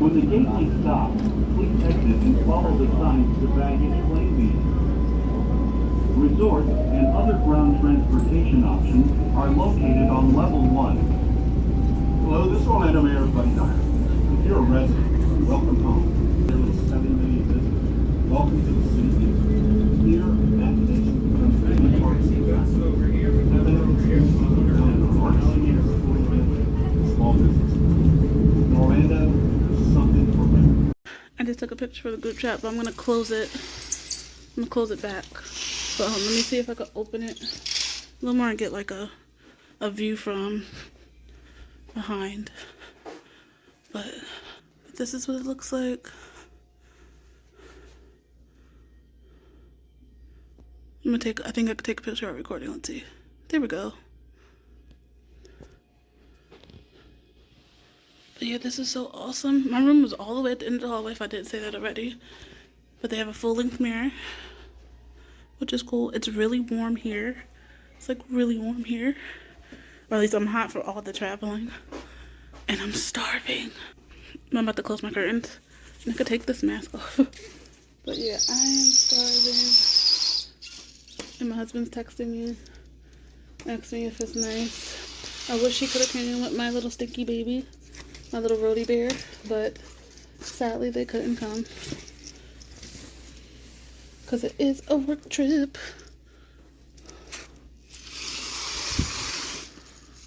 When the gateway stops, please exit and follow the signs to baggage claim beams. Resorts and other ground transportation options are located on level 1. Hello, this is Orlando Mayor Buddy Dyer. If you're a resident, welcome home. Nearly 7 million visitors. Welcome to the city. Here, imagination becomes a big part of the over here. Small business. In Orlando, there's something for everyone. I just took a picture for the group chat, but I'm gonna close it. I'm gonna close it back. But let me see if I can open it a little more and get like a view from behind. But this is what it looks like. I think I could take a picture of recording. Let's see. There we go. But yeah, this is so awesome. My room was all the way at the end of the hallway, if I didn't say that already. But they have a full-length mirror, which is cool. It's really warm here. It's like really warm here. Or at least I'm hot for all the traveling. And I'm starving. I'm about to close my curtains. And I could take this mask off. But yeah, I am starving. And my husband's texting me. Asking me if it's nice. I wish he could have came in with my little stinky baby. My little roadie bear. But sadly they couldn't come. Because it is a work trip.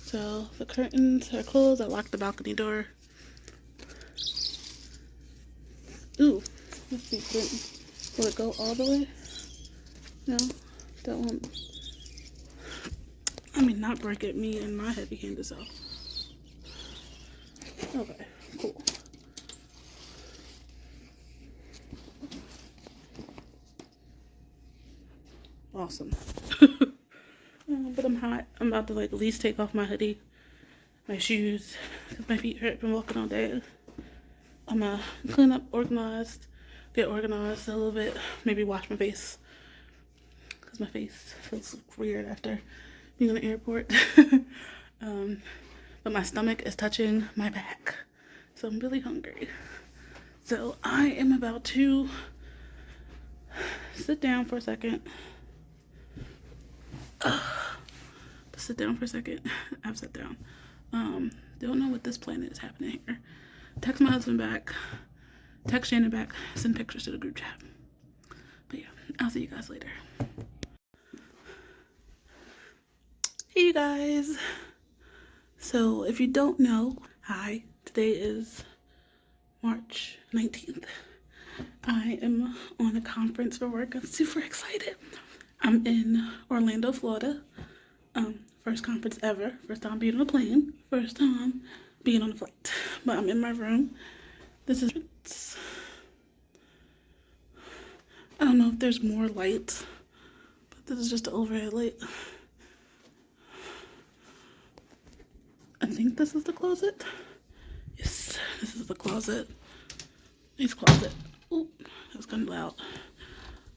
So the curtains are closed. I locked the balcony door. Ooh, let's see. Will it go all the way? No, that won't. I mean, not break it. Me and my heavy-handed self. Okay, cool. Awesome. But I'm hot. I'm about to like at least take off my hoodie, my shoes, because my feet hurt from walking all day. I'm gonna clean up, get organized a little bit, maybe wash my face, because my face feels weird after being in the airport. But my stomach is touching my back, so I'm really hungry. So I am about to sit down for a second. Sit down for a second. I've sat down. Don't know what this planet is happening here. Text my husband back. Text Shannon back. Send pictures to the group chat. But yeah, I'll see you guys later. Hey you guys. So if you don't know, hi. Today is March 19th. I am on a conference for work. I'm super excited. I'm in Orlando, Florida. First conference ever. First time being on a plane. First time being on a flight. But I'm in my room. This is... I don't know if there's more light. But this is just the overhead light. I think this is the closet. Yes, this is the closet. Nice closet. Oop, that was kind of loud.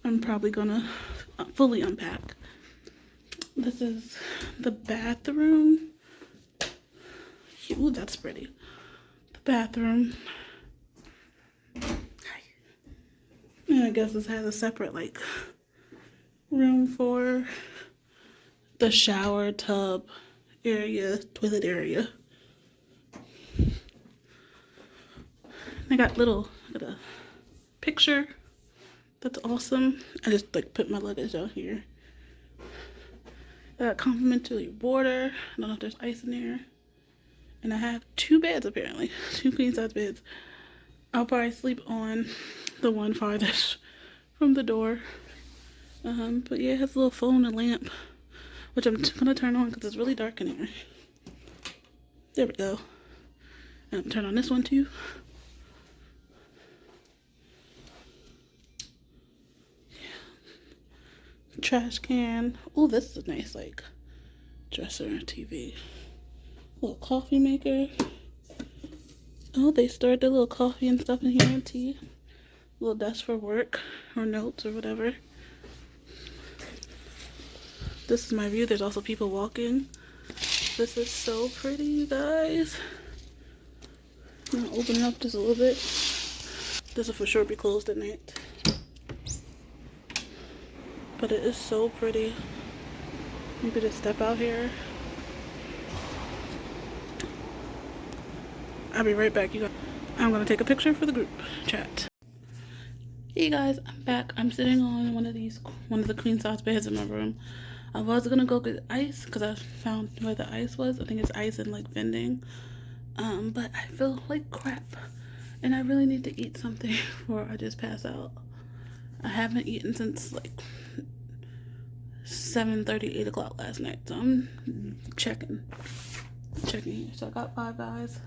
I'm probably gonna fully unpack. This is the bathroom. Ooh, that's pretty. The bathroom. And I guess this has a separate like room for the shower, tub area, toilet area. I got a picture. That's awesome. I just like put my luggage out here. I got complimentary water. I don't know if there's ice in there. And I have 2 beds apparently. 2 queen size beds. I'll probably sleep on the one farthest from the door. But yeah, it has a little phone and lamp, which I'm gonna turn on because it's really dark in here. There we go. And turn on this one too. Trash can. Oh, this is a nice like dresser and TV. Little coffee maker. Oh, they stored their little coffee and stuff in here and tea. Little desk for work or notes or whatever. This is my view. There's also people walking. This is so pretty, you guys. I'm gonna open it up just a little bit. This will for sure be closed at night. But it is so pretty. You could just step out here. I'll be right back, you guys. I'm gonna take a picture for the group chat. Hey guys, I'm back. I'm sitting on one of the queen size beds in my room. I was gonna go get ice because I found where the ice was. I think it's ice and like vending. But I feel like crap, and I really need to eat something before I just pass out. I haven't eaten since like 7:30, 8 o'clock last night. So I'm checking here. So I got Five Guys.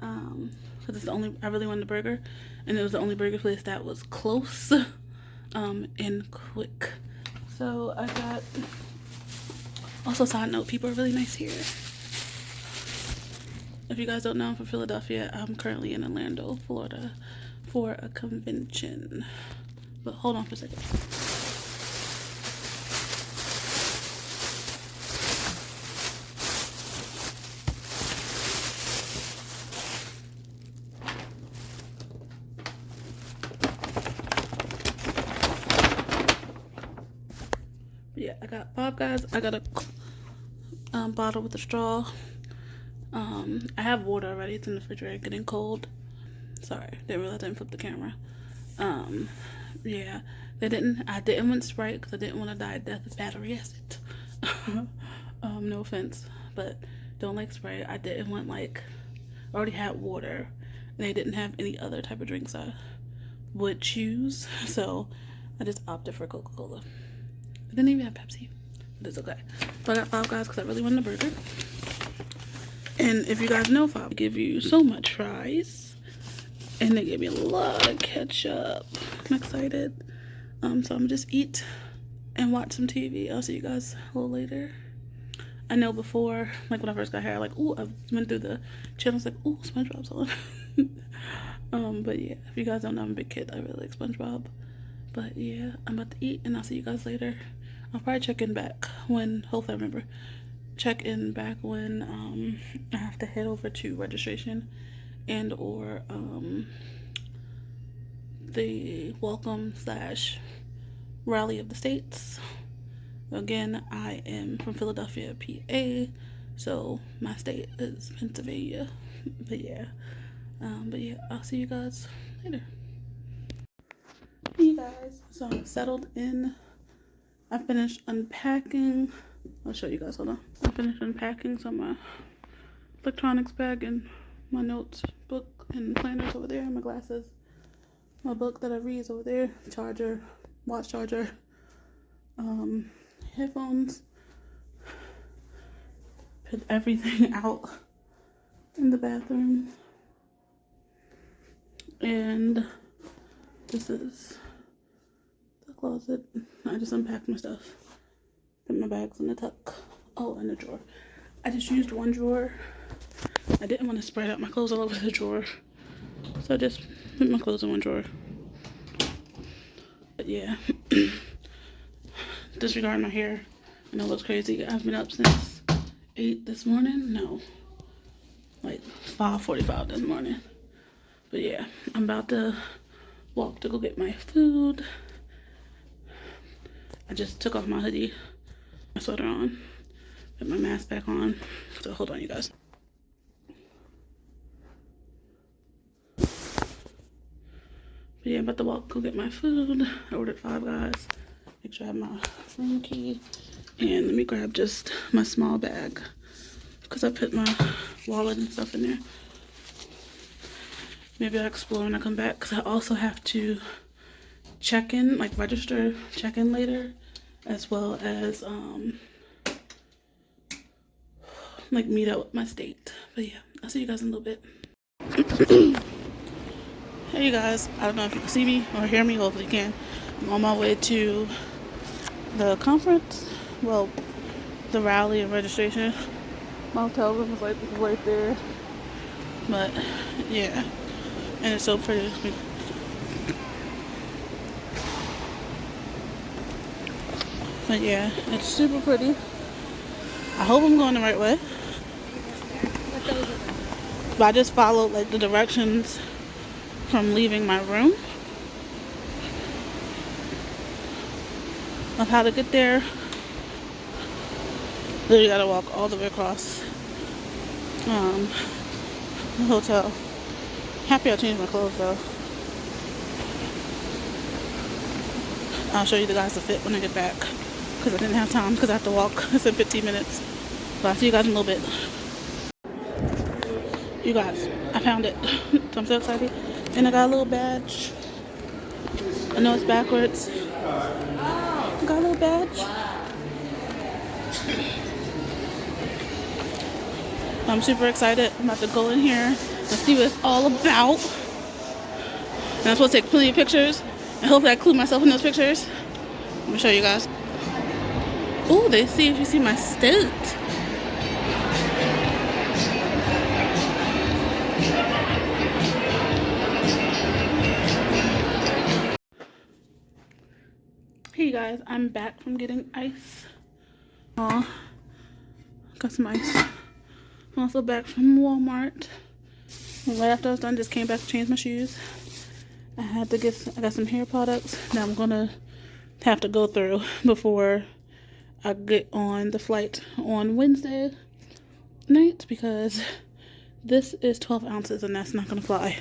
Because it's the only, I really wanted a burger, and it was the only burger place that was close and quick. So I got, also side note, people are really nice here. If you guys don't know, I'm from Philadelphia. I'm currently in Orlando, Florida for a convention. But hold on for a second. Yeah, I got Five Guys. I got a bottle with a straw. I have water already. It's in the refrigerator, getting cold. Sorry, didn't realize I didn't flip the camera. Yeah, I didn't want Sprite because I didn't want to die of death of battery acid. No offense, but don't like Sprite. I didn't want, like, I already had water. They didn't have any other type of drinks I would choose, so I just opted for Coca-Cola. I didn't even have Pepsi, but it's okay. So I got Five Guys because I really wanted a burger. And if you guys know, Five give you so much fries, and they gave me a lot of ketchup. I'm excited. So I'm gonna just eat and watch some TV. I'll see you guys a little later. I know before, like when I first got here, like, ooh, I went through the channels like, ooh, SpongeBob's on. But yeah, if you guys don't know, I'm a big kid. I really like SpongeBob. But yeah, I'm about to eat, and I'll see you guys later. I'll probably check in back when, hopefully I remember, check in back when I have to head over to registration and or the welcome / rally of the states. Again, I am from Philadelphia, PA, so my state is Pennsylvania. But yeah, I'll see you guys later. Hey you guys, so I'm settled in. I finished unpacking. I'll show you guys, hold on. I finished unpacking some of my electronics bag and my notes book and planners over there, my glasses, my book that I read is over there, charger, watch charger, headphones. Put everything out in the bathroom. And this is the closet. I just unpacked my stuff. Put my bags in the tuck. Oh, in the drawer. I just used one drawer. I didn't want to spread out my clothes all over the drawer, so I just put my clothes in one drawer. But yeah, disregard my hair. I know it looks crazy. I've been up since 8 this morning. No, like 5:45 this morning. But yeah, I'm about to walk to go get my food. I just took off my hoodie, my sweater on, put my mask back on. So hold on, you guys. But yeah, I'm about to walk, go get my food. I ordered Five Guys. Make sure I have my room key. And let me grab just my small bag, because I put my wallet and stuff in there. Maybe I'll explore when I come back, because I also have to check in, like register, check in later, as well as like meet up with my state. But yeah, I'll see you guys in a little bit. Hey you guys, I don't know if you can see me or hear me, hopefully you can. I'm on my way to the conference, well, the rally and registration. My hotel room is like right there, but yeah, and it's so pretty. But yeah, it's super pretty. I hope I'm going the right way. But I just followed like the directions from leaving my room of how to get there. Literally gotta walk all the way across the hotel. Happy I changed my clothes though. I'll show you the guys the fit when I get back, because I didn't have time because I have to walk. It's in 15 minutes. So I'll see you guys in a little bit. You guys, I found it. So I'm so excited. And I got a little badge. I know it's backwards. I got a little badge. I'm super excited. I'm about to go in here and see what it's all about. And I'm supposed to take plenty of pictures. And hopefully I include myself in those pictures. Let me show you guys. Ooh, they see if you see my state. Hey guys, I'm back from getting ice. Got some ice. I'm also back from Walmart. And right after I was done, just came back to change my shoes. I got some hair products that I'm gonna have to go through before I get on the flight on Wednesday night, because this is 12 ounces and that's not gonna fly.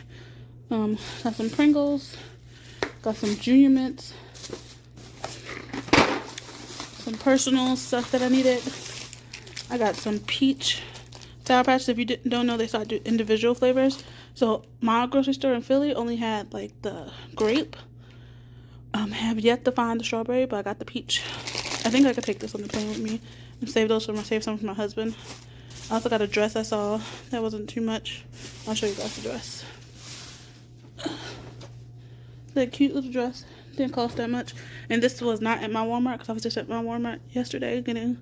Got some Pringles, got some Junior Mints, some personal stuff that I needed. I got some peach Sour Patch. If you don't know, they started doing individual flavors. So my grocery store in Philly only had like the grape. Have yet to find the strawberry, but I got the peach. I think I could take this on the plane with me and save some for my husband. I also got a dress I saw that wasn't too much. I'll show you guys the dress. That cute little dress didn't cost that much, and this was not at my Walmart because I was just at my Walmart yesterday getting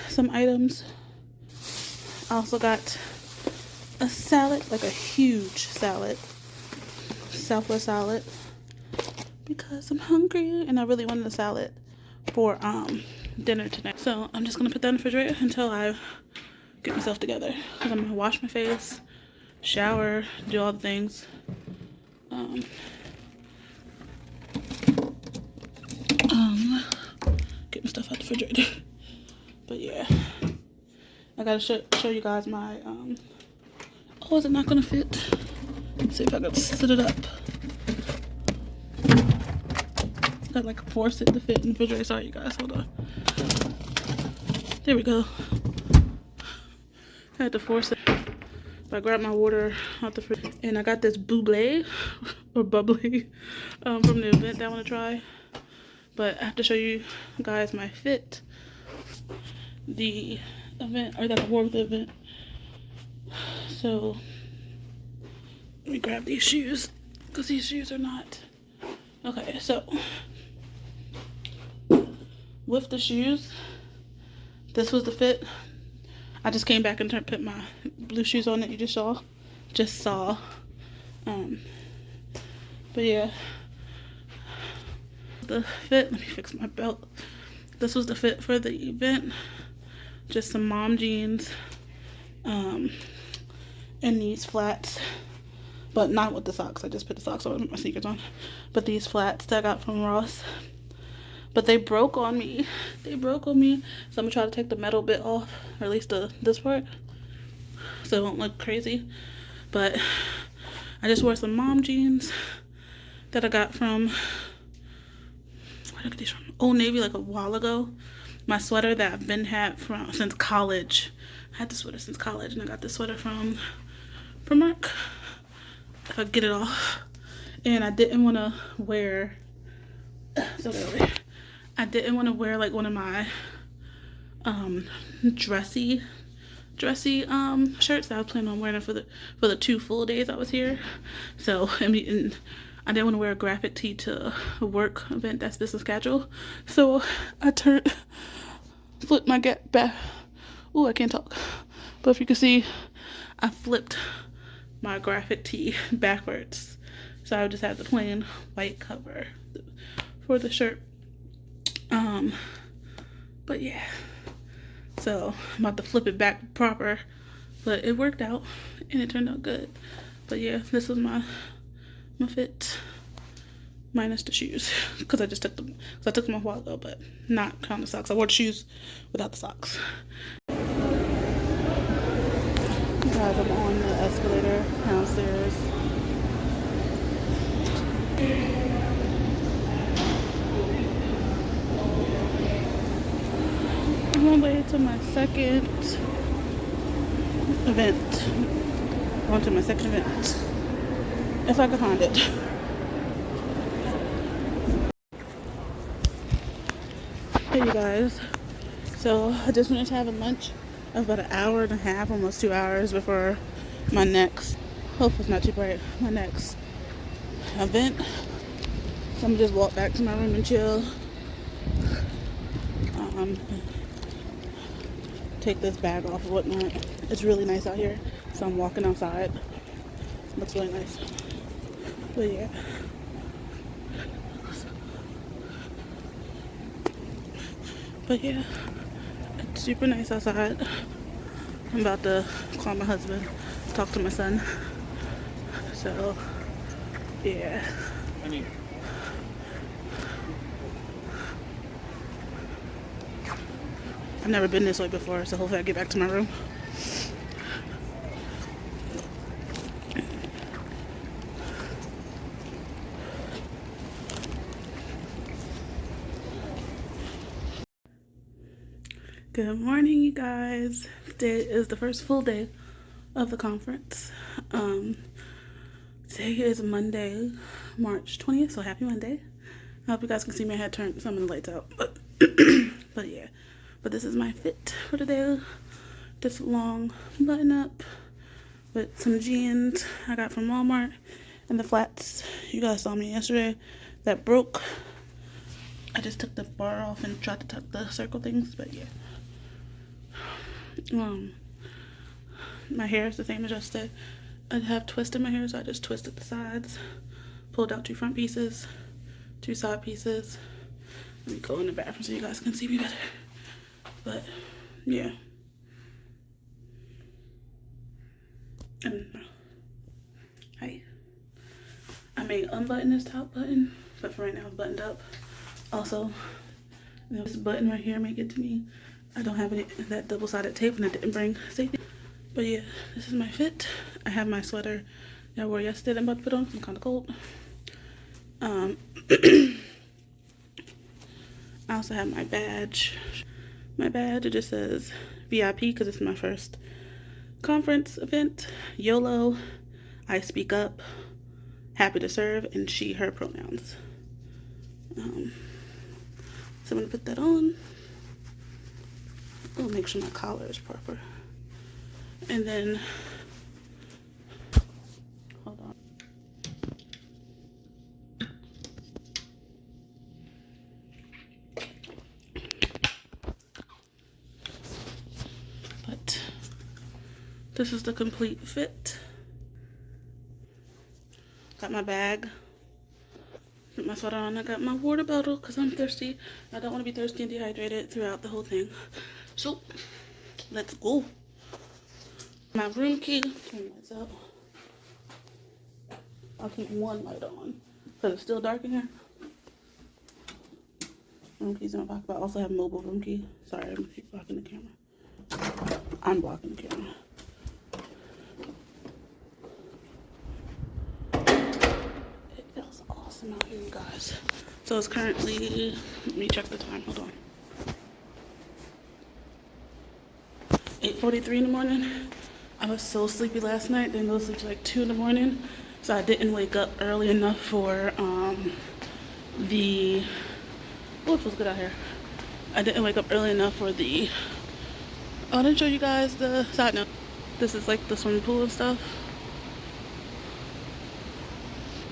some items. I also got a salad, like a huge salad, Southwest salad, because I'm hungry and I really wanted a salad for dinner tonight. So I'm just gonna put that in the refrigerator until I get myself together, because I'm gonna wash my face, shower, do all the things. Get my stuff out the refrigerator. But yeah, I gotta show you guys my oh, is it not gonna fit? Let's see if I can sit it up. Gotta like force it to fit in the refrigerator. Sorry you guys, hold on. There we go. I had to force it. I grabbed my water out the fridge, and I got this bubbly from the event that I want to try. But I have to show you guys my fit. The event, or that I wore with the event. So let me grab these shoes, because these shoes are not okay. So with the shoes, this was the fit. I just came back and put my blue shoes on that you just saw. But yeah, the fit. Let me fix my belt. This was the fit for the event. Just some mom jeans, and these flats, but not with the socks. I just put the socks on with my sneakers on. But these flats that I got from Ross, but they broke on me. So I'm gonna try to take the metal bit off, or at least this part, so it won't look crazy. But I just wore some mom jeans that I got from, where did I get these from? Old Navy, like a while ago. My sweater that I've had since college. I had the sweater since college, and I got this sweater from Mark. If I get it off. And I didn't want to wear, I didn't want to wear like one of my dressy shirts that I was planning on wearing for the 2 full days I was here. So I didn't want to wear a graphic tee to a work event that's business casual. So I flipped my gap back. Ooh, I can't talk. But if you can see, I flipped my graphic tee backwards. So I just had the plain white cover for the shirt. But yeah. So I'm about to flip it back proper but it worked out and it turned out good. But yeah, this was my fit minus the shoes because I just took them. Because I took them a while ago, but not counting the socks. I wore the shoes without the socks. Guys, I'm on the escalator downstairs. I'm on my way to my second event. On to my second event. If I can find it. Hey you guys. So I just finished having lunch. About an hour and a half, almost 2 hours before my next, hopefully it's not too bright, my next event. So I'm gonna just walk back to my room and chill. Take this bag off and whatnot. It's really nice out here, so I'm walking outside. Looks really nice. But yeah. But yeah, it's super nice outside. I'm about to call my husband, talk to my son. So, yeah. I've never been this way before, so hopefully I get back to my room. Good morning, you guys. Today is the first full day of the conference. Today is Monday, March 20th, so happy Monday. I hope you guys can see me. I had turned some of the lights out, but but yeah. But this is my fit for today. This long button up with some jeans I got from Walmart and the flats you guys saw me yesterday that broke. I just took the bar off and tried to tuck the circle things, but yeah. My hair is the same as yesterday. I have twists in my hair, so I just twisted the sides, pulled out 2 front pieces, 2 side pieces. Let me go in the bathroom so you guys can see me better. But yeah. And hey, I may unbutton this top button, but for right now it's buttoned up. Also, this button right here may get to me. I don't have that double-sided tape and I didn't bring safety. But yeah, this is my fit. I have my sweater that I wore yesterday I'm about to put on. I'm kind of cold. I also have my badge. My badge, it just says VIP because it's my first conference event. YOLO, I speak up, happy to serve, and she, her pronouns. So I'm going to put that on. I'll make sure my collar is proper. And then, hold on. But this is the complete fit. Got my bag. Put my sweater on. I got my water bottle because I'm thirsty. I don't want to be thirsty and dehydrated throughout the whole thing. So, let's go. My room key. Turn the lights out. I'll keep one light on because it's still dark in here. Room keys in my pocket, but I also have mobile room key. Sorry, I'm blocking the camera. I'm blocking the camera. It feels awesome out here, you guys. So it's currently, let me check the time, hold on. 8:43 in the morning. I was so sleepy last night, didn't go to sleep till like 2 in the morning. So I didn't wake up early enough for oh, it feels good out here. I didn't wake up early enough for the, oh, I didn't show you guys the side note. This is like the swimming pool and stuff.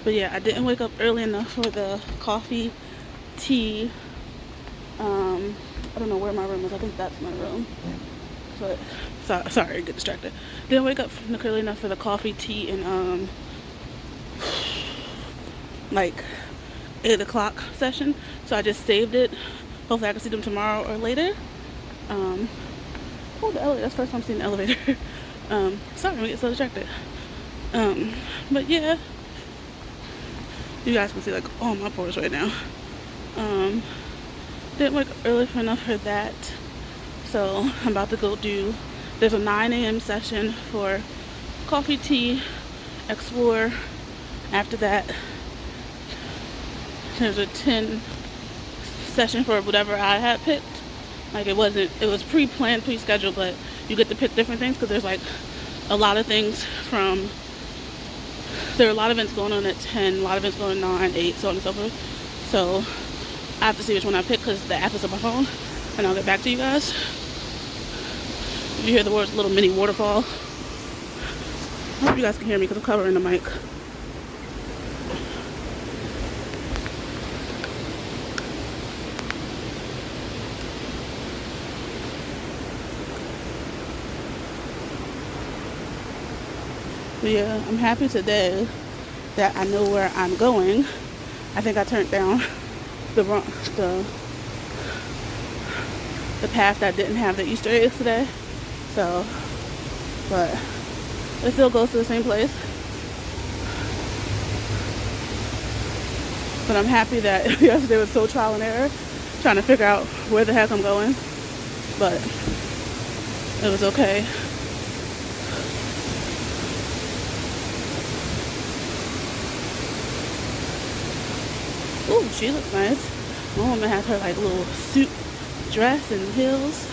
But yeah, I didn't wake up early enough for the coffee, tea. I don't know where my room is. I think that's my room. But sorry, get distracted. Didn't wake up early enough for the coffee, tea, and like 8 o'clock session. So I just saved it. Hopefully I can see them tomorrow or later. Oh, the elevator. That's the first time I've seen the elevator. Sorry, I get so distracted. But yeah, you guys can see like all my pores right now. Didn't wake up early enough for that, so I'm about to go do. There's a 9 a.m. session for coffee, tea, explore. After that, there's a 10 session for whatever I had picked. Like it was pre-planned, pre-scheduled, but you get to pick different things because there's like a lot of things from. There are a lot of events going on at 10, a lot of events going on 9, 8, so on and so forth. So I have to see which one I pick because the app is on my phone, and I'll get back to you guys. You hear the words little mini waterfall. I hope you guys can hear me because I'm covering the mic. But yeah, I'm happy today that I know where I'm going. I think I turned down the path that didn't have the Easter eggs today. So, but it still goes to the same place. But I'm happy that yesterday was so trial and error, trying to figure out where the heck I'm going. But it was okay. Ooh, she looks nice. My woman has her like little suit dress and heels.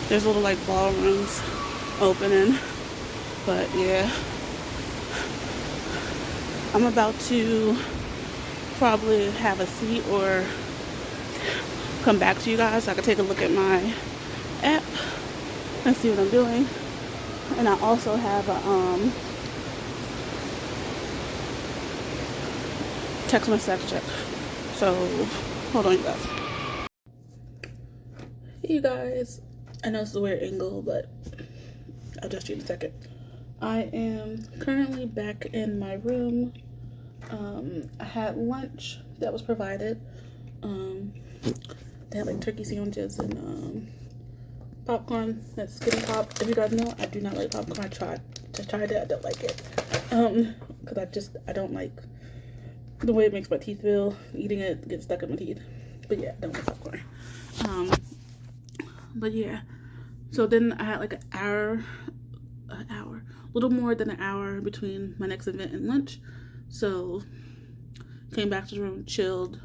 There's little like ballrooms opening. But yeah, I'm about to probably have a seat or come back to you guys so I can take a look at my app and see what I'm doing. And I also have a text message check. So hold on, you guys. Hey you guys, I know it's a weird angle, but I'll just you in a second. I am currently back in my room. I had lunch that was provided. They had like turkey sandwiches and popcorn. That's Skinny Pop. If you guys know, I do not like popcorn. I tried it. I don't like it. Because I don't like the way it makes my teeth feel. Eating it gets stuck in my teeth. But yeah, I don't like popcorn. But yeah. So then I had like an hour, a little more than an hour between my next event and lunch. So came back to the room, chilled,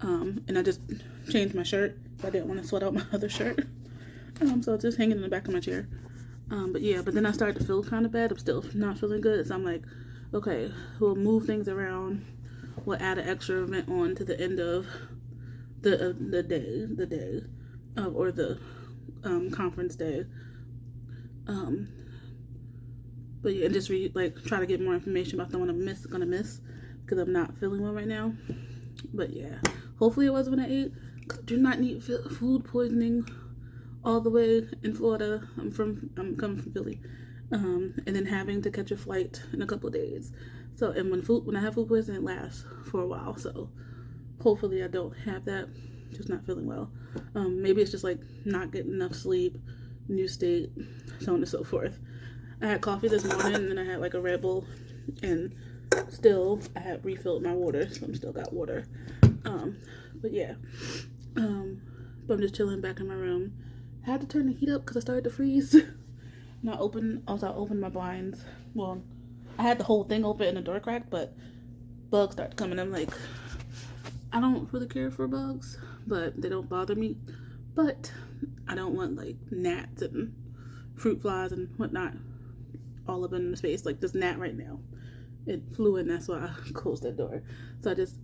and I just changed my shirt. I didn't want to sweat out my other shirt. So it's just hanging in the back of my chair. But then I started to feel kind of bad. I'm still not feeling good. So I'm like, okay, we'll move things around. We'll add an extra event on to the end of the day, or the conference day. But yeah, and just try to get more information about the one I'm gonna miss because I'm not feeling well right now. But yeah, hopefully it wasn't when I ate. Cause I do not need food poisoning all the way in Florida. I'm coming from Philly, and then having to catch a flight in a couple of days. So, and when I have food poisoning, it lasts for a while. So, hopefully I don't have that. Just not feeling well. Maybe it's just like not getting enough sleep, new state, so on and so forth. I had coffee this morning, and then I had like a Red Bull, and still I had refilled my water, so I'm still got water. But yeah, but I'm just chilling back in my room. I had to turn the heat up because I started to freeze. I opened my blinds. Well, I had the whole thing open and the door cracked, but bugs started coming. I'm like, I don't really care for bugs, but they don't bother me. But I don't want like gnats and fruit flies and whatnot all up in the space. Like this gnat right now, it flew in. That's why I closed that door. So I just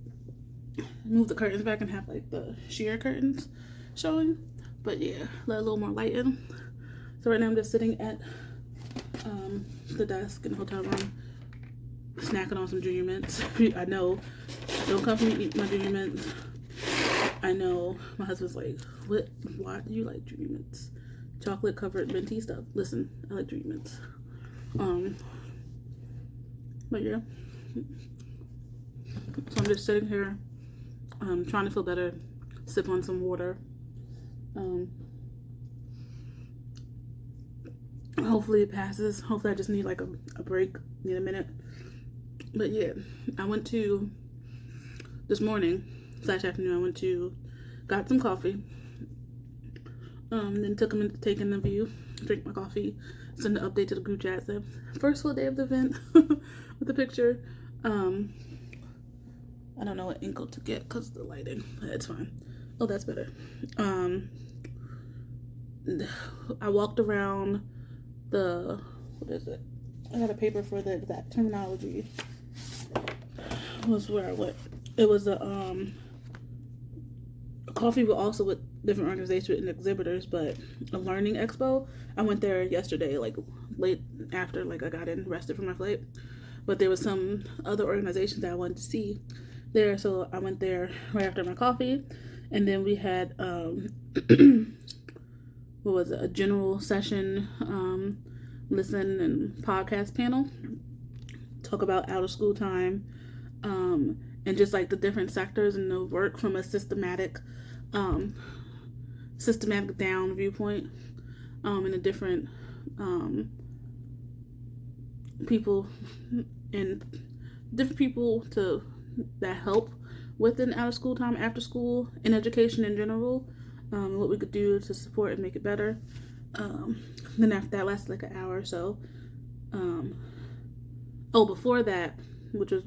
moved the curtains back and have like the sheer curtains showing. But yeah, let a little more light in. So right now I'm just sitting at the desk in the hotel room, snacking on some Junior Mints. I know, don't come for me eat my Junior Mints. I know my husband's like, why do you like Junior Mints? Chocolate covered minty stuff. Listen, I like Junior Mints. But yeah. So I'm just sitting here Trying to feel better. Sip on some water. Hopefully it passes. Hopefully I just need like a break. Need a minute. But yeah, I went to this morning / afternoon. Got some coffee. Then took him into take an interview, drink my coffee, send an update to the group chat. Said first full day of the event with the picture. I don't know what angle to get because of the lighting. But it's fine. Oh, that's better. I walked around the, what is it? I had a paper for the exact terminology. Was where I went. It was a coffee, but also with different organizations and exhibitors, but a learning expo. I went there yesterday, like late after like I got in, rested from my flight. But there was some other organizations that I wanted to see there, so I went there right after my coffee, and then we had what was it, a general session, listen and podcast panel, talk about out of school time, and just like the different sectors and the work from a systematic down viewpoint, and the different people that help with an out of school time, after school, and education in general, what we could do to support and make it better. Then after that lasted like an hour or so. Before that, which was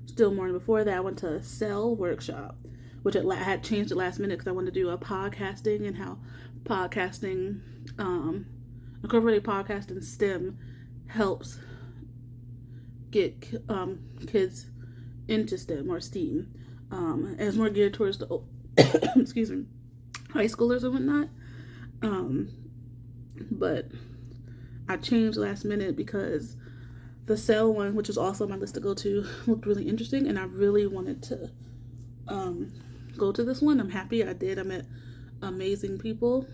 still morning before that, I went to a cell workshop, which I had changed at last minute because I wanted to do a podcasting and how podcasting, incorporating podcasting STEM helps get kids into STEM or STEAM. And it's more geared towards the excuse me, high schoolers and whatnot. But I changed last minute because the cell one, which was also on my list to go to, looked really interesting, and I really wanted to go to this one. I'm happy I did. I met amazing people.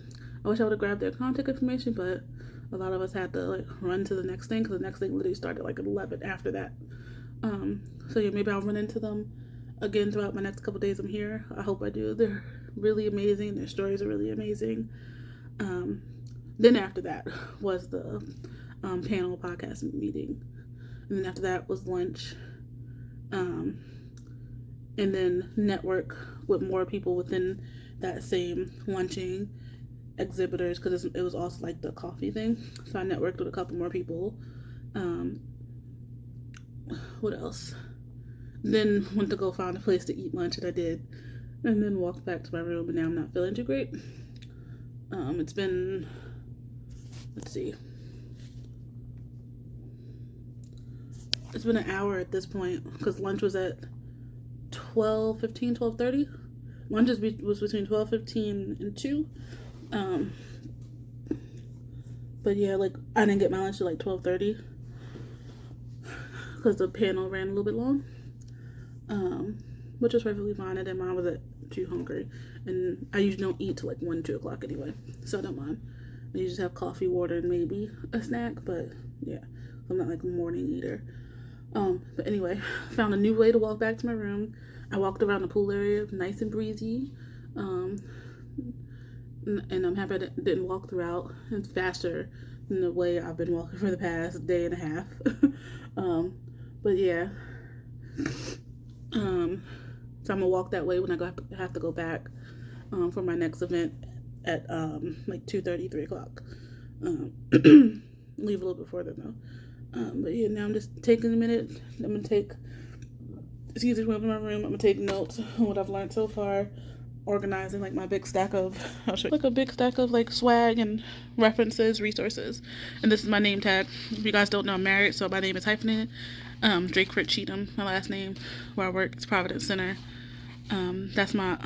I wish I would have grabbed their contact information, but a lot of us had to like run to the next thing because the next thing literally started like at 11 after that. So yeah, maybe I'll run into them again throughout my next couple days I'm here. I hope I do. They're really amazing. Their stories are really amazing. Then after that was the panel podcast meeting. And then after that was lunch. And then network with more people within that same lunching, exhibitors, because it was also like the coffee thing. So I networked with a couple more people. What else? Then went to go find a place to eat lunch, and I did. And then walked back to my room, and now I'm not feeling too great. It's been, let's see. It's been an hour at this point, because lunch was at 12:15, 12:30. Lunch was between 12:15 and 2. But yeah, like, I didn't get my lunch till like 12:30, because the panel ran a little bit long. Which was perfectly fine. I didn't mind. I was too hungry, and I usually don't eat till like 1, 2 o'clock anyway, so I don't mind. I usually just have coffee, water, and maybe a snack, but yeah, I'm not like a morning eater. But anyway, found a new way to walk back to my room. I walked around the pool area, nice and breezy, and I'm happy I didn't walk throughout. It's faster than the way I've been walking for the past day and a half. But yeah, so I'm gonna walk that way when I have to go back for my next event at like 2:30, 3 o'clock. Leave a little bit before then though. But yeah, now I'm just taking a minute. I'm gonna take, in my room. I'm gonna take notes on what I've learned so far, organizing like my big stack of, I'll show you, like a big stack of like swag and references, resources. And this is my name tag. If you guys don't know, I'm married, so my name is hyphenated. Drake Fritz Cheatham, my last name. Where I work is Providence Center. That's my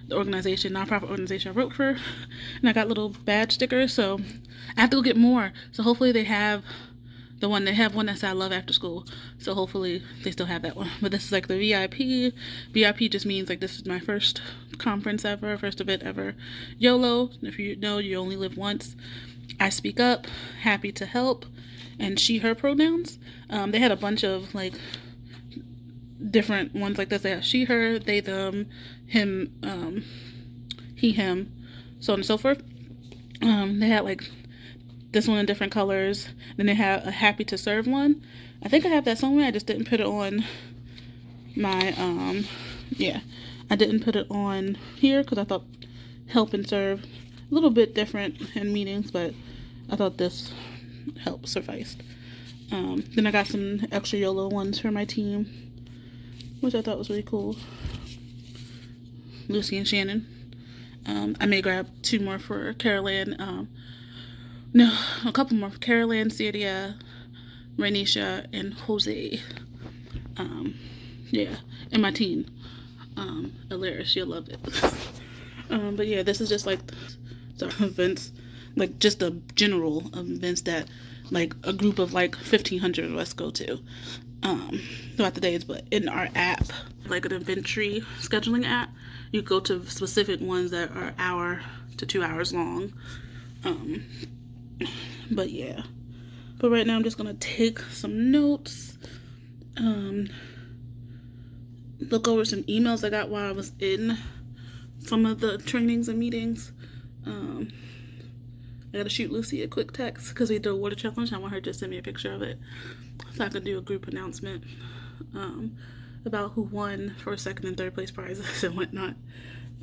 the organization, nonprofit organization I work for, and I got little badge stickers. So I have to go get more. So hopefully they have one that says I love after school. So hopefully they still have that one. But this is like the VIP. VIP just means like this is my first conference ever, first event ever. YOLO. If you know, you only live once. I speak up, happy to help, and she, her pronouns. They had a bunch of like different ones like this. They have she, her, they, them, him, he, him, so on and so forth. They had like this one in different colors. Then they have a happy to serve one. I think I have that somewhere. I just didn't put it on my yeah, I didn't put it on here because I thought help and serve a little bit different in meetings, but I thought this help sufficed. Then I got some extra YOLO ones for my team, which I thought was really cool. Lucy and Shannon. I may grab 2 more for Carolyn. No, a couple more for Carolyn, Sadia, Rainisha, and Jose. Yeah, and my team. Alaris, you'll love it. But yeah, this is just like the events, like just the general events that like a group of like 1,500 of us go to throughout the days. But in our app, like an inventory scheduling app, you go to specific ones that are hour to 2 hours long. But yeah, but right now I'm just gonna take some notes, look over some emails I got while I was in some of the trainings and meetings. I gotta shoot Lucy a quick text because we did a water challenge. I want her to send me a picture of it so I can do a group announcement about who won first, second, and third place prizes and whatnot.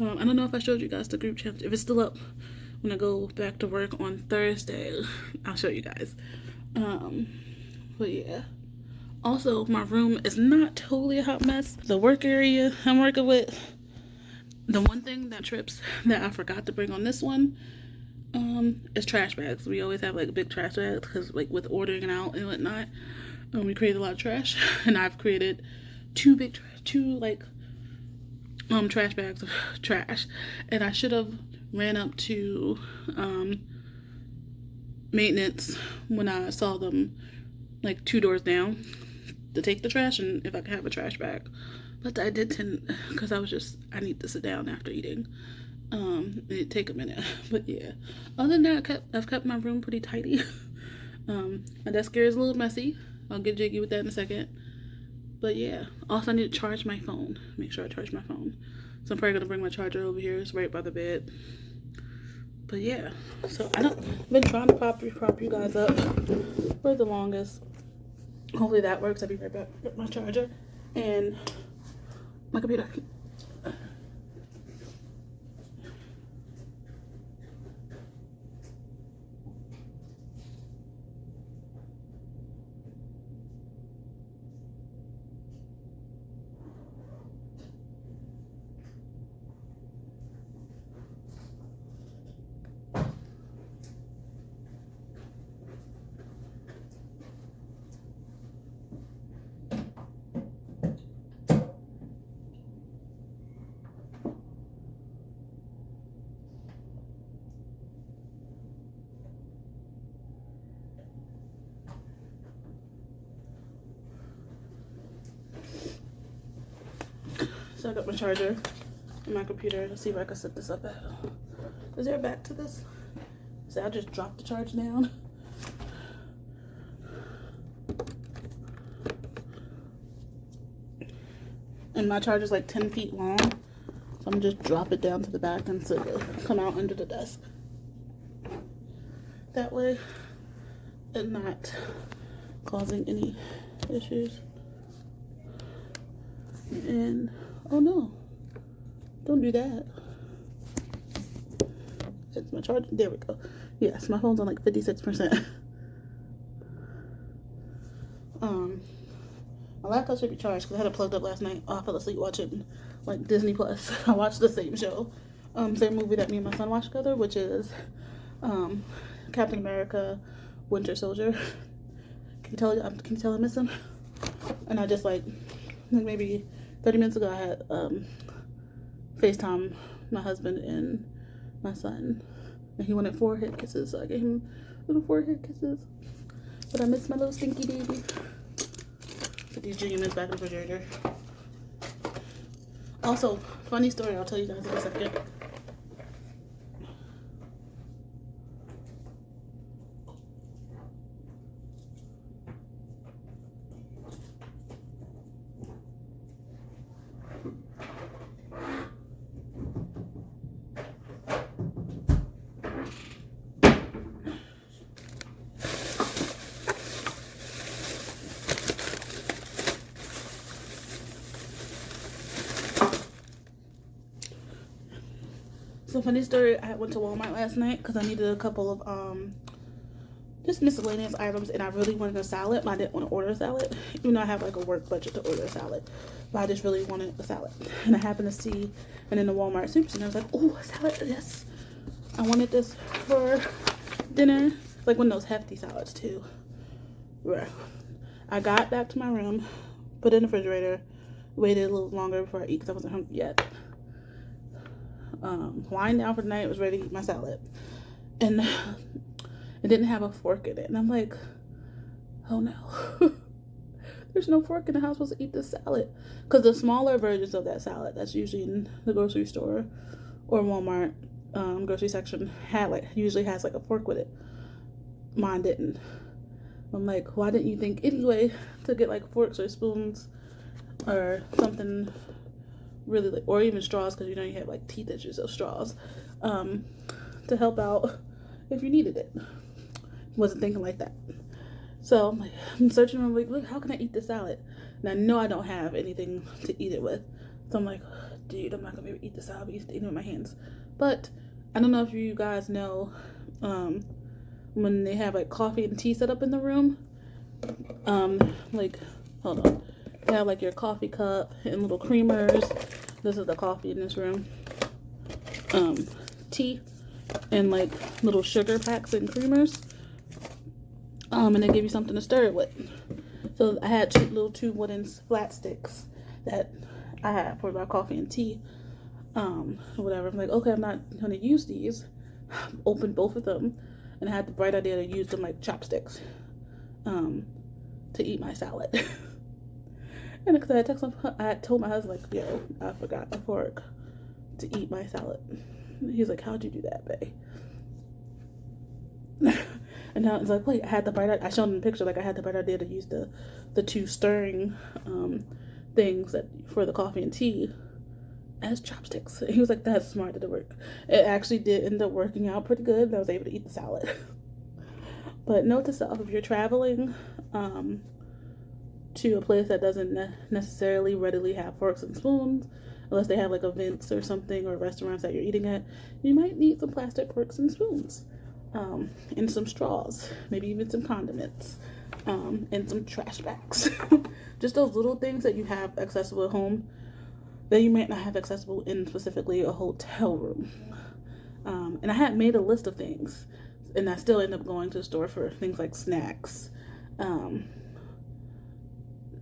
I don't know if I showed you guys the group challenge. If it's still up when I go back to work on Thursday, I'll show you guys. But yeah. Also, my room is not totally a hot mess. The work area I'm working with, the one thing that trips that I forgot to bring on this one is trash bags. We always have like big trash bags because like with ordering out and whatnot, we create a lot of trash. And I've created 2 trash bags of trash. And I should have ran up to maintenance when I saw them like 2 doors down to take the trash and if I could have a trash bag. But I didn't because I need to sit down after eating. It'd take a minute. But yeah. Other than that, I've kept my room pretty tidy. My desk here is a little messy. I'll get jiggy with that in a second. But yeah. Also, I need to charge my phone. Make sure I charge my phone. So I'm probably gonna bring my charger over here. It's right by the bed. But yeah. So I've been trying to prop you guys up for the longest. Hopefully that works. I'll be right back with my charger and my computer. So I got my charger and my computer. Let's see if I can set this up. Is there a back to this? So I just dropped the charge down. And my charge is like 10 feet long. So I'm gonna just drop it down to the back and so it'll come out under the desk. That way it's not causing any issues. And oh no, don't do that. It's my charger. There we go. Yes, my phone's on like 56%. My laptop should be charged because I had it plugged up last night. Oh, I fell asleep watching like Disney Plus. I watched the same show, same movie that me and my son watched together, which is Captain America: Winter Soldier. Can you tell I miss him? And I just like maybe 30 minutes ago I had FaceTime my husband and my son, and he wanted forehead kisses, so I gave him little forehead kisses. But I miss my little stinky baby. Put these Junior Mints back in the refrigerator. Also, funny story, I'll tell you guys in a second. So funny story, I went to Walmart last night because I needed a couple of just miscellaneous items, and I really wanted a salad, but I didn't want to order a salad, even though I have like a work budget to order a salad. But I just really wanted a salad, and I happened to see, and in the Walmart Supercenter, I was like, oh, a salad, yes. I wanted this for dinner, like one of those hefty salads too. Right. I got back to my room, put it in the refrigerator, waited a little longer before I eat because I wasn't hungry yet. Lying down for the night, was ready to eat my salad, and it didn't have a fork in it, and I'm like, oh no. There's no fork in the house. Supposed to eat this salad, because the smaller versions of that salad that's usually in the grocery store or Walmart grocery section usually has like a fork with it. Mine didn't. I'm like, why didn't you think anyway to get like forks or spoons or something really, like, or even straws, because you know you have like teeth issues, so straws to help out if you needed it. Wasn't thinking like that. So I'm like, I'm searching, I'm like, look, how can I eat this salad? And I know I don't have anything to eat it with. So I'm like, dude, I'm not gonna be able to eat the salad. I used to eat it with my hands. But I don't know if you guys know, when they have like coffee and tea set up in the room, like, hold on, they have like your coffee cup and little creamers. This is the coffee in this room. Tea and like little sugar packs and creamers. And they give you something to stir it with. So I had two wooden flat sticks that I had for my coffee and tea. Whatever. I'm like, okay, I'm not gonna use these. Opened both of them, and I had the bright idea to use them like chopsticks, to eat my salad. And because I had told my husband, like, yo, I forgot a fork to eat my salad. He's like, how'd you do that, babe? And now it's like, wait, I had the bright idea. I showed him the picture, like I had the bright idea to use the two stirring things that for the coffee and tea as chopsticks. And he was like, that's smart, did it work? It actually did end up working out pretty good, and I was able to eat the salad. But note to self, if you're traveling to a place that doesn't necessarily readily have forks and spoons, unless they have like events or something, or restaurants that you're eating at, you might need some plastic forks and spoons. And some straws, maybe even some condiments, and some trash bags. Just those little things that you have accessible at home that you might not have accessible in specifically a hotel room. And I had made a list of things, and I still end up going to the store for things like snacks,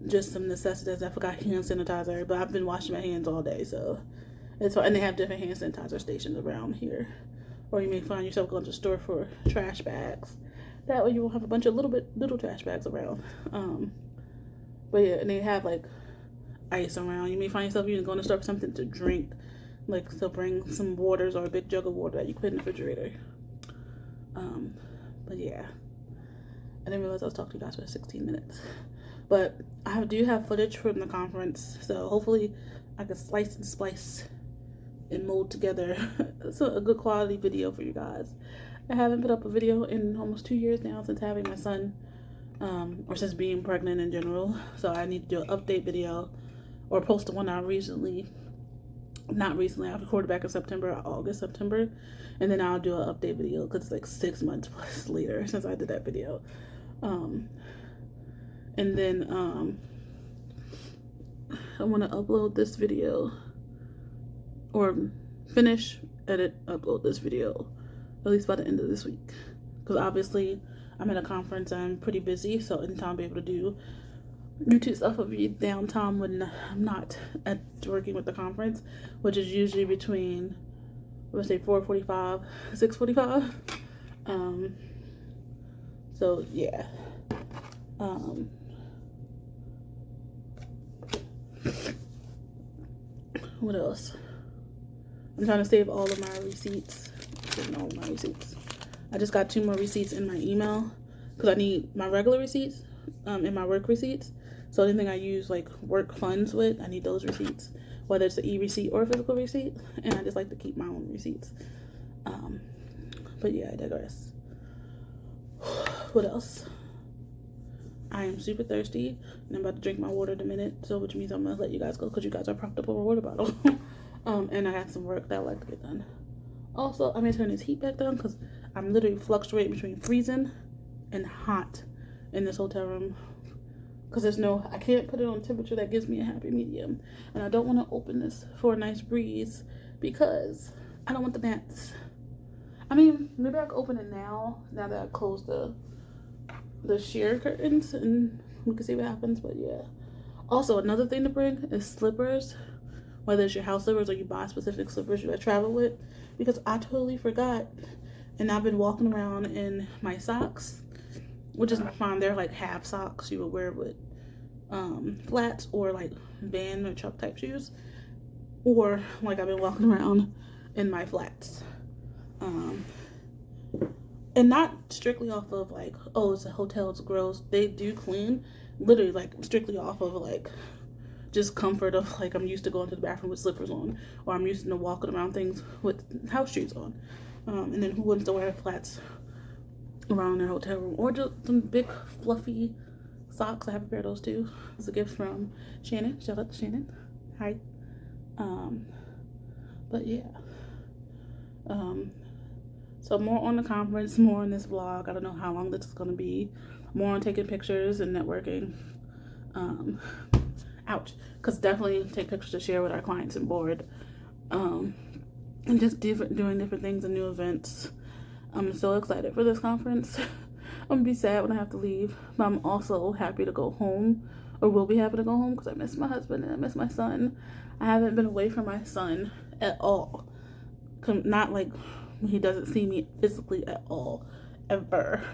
just some necessities. I forgot hand sanitizer, but I've been washing my hands all day, so it's fine. And they have different hand sanitizer stations around here. Or you may find yourself going to the store for trash bags. That way you won't have a bunch of little trash bags around. But yeah, and they have like ice around. You may find yourself even going to the store for something to drink. Like, so bring some waters or a big jug of water that you put in the refrigerator. But yeah, I didn't realize I was talking to you guys for 16 minutes. But I do have footage from the conference, so hopefully I can slice and splice and mold together so a good quality video for you guys. I haven't put up a video in almost 2 years now, since having my son, or since being pregnant in general. So I need to do an update video, or post the one I recorded back in September, and then I'll do an update video, because it's like 6 months plus later since I did that video. And then I want to upload this video, or finish, edit, upload this video at least by the end of this week, because obviously I'm at a conference and I'm pretty busy, so anytime I'll be able to do YouTube stuff will be downtime when I'm not working with the conference, which is usually between, let's say, 4:45, 6:45. So yeah. What else? I'm trying to save all of my receipts. I just got 2 more receipts in my email, because I need my regular receipts and my work receipts. So anything I use like work funds with, I need those receipts, whether it's an e-receipt or a physical receipt. And I just like to keep my own receipts. But yeah, I digress. What else? I am super thirsty, and I'm about to drink my water in a minute, so which means I'm gonna let you guys go, because you guys are propped up over a water bottle. And I had some work that I like to get done. Also, I'm gonna turn this heat back down because I'm literally fluctuating between freezing and hot in this hotel room. Because I can't put it on temperature that gives me a happy medium. And I don't want to open this for a nice breeze because I don't want the gnats. I mean, maybe I can open it now that I closed the sheer curtains and we can see what happens. But yeah. Also, another thing to bring is slippers. Whether it's your house slippers or you buy specific slippers you travel with. Because I totally forgot. And I've been walking around in my socks. Which is fine. They're like half socks you would wear with flats or like Van or Chuck type shoes. Or like I've been walking around in my flats. And not strictly off of like, oh, it's a hotel, it's gross. They do clean. Literally like strictly off of like just comfort of like I'm used to going to the bathroom with slippers on. Or I'm used to walking around things with house shoes on. And then who wants to wear flats around their hotel room? Or just some big fluffy socks. I have a pair of those too. It's a gift from Shannon. Shout out to Shannon. Hi. But yeah. So more on the conference, more on this vlog. I don't know how long this is going to be. More on taking pictures and networking. Ouch. Because definitely take pictures to share with our clients and board. And just doing different things and new events. I'm so excited for this conference. I'm going to be sad when I have to leave. But I'm also happy to go home. Or will be happy to go home because I miss my husband and I miss my son. I haven't been away from my son at all. Not like he doesn't see me physically at all. Ever.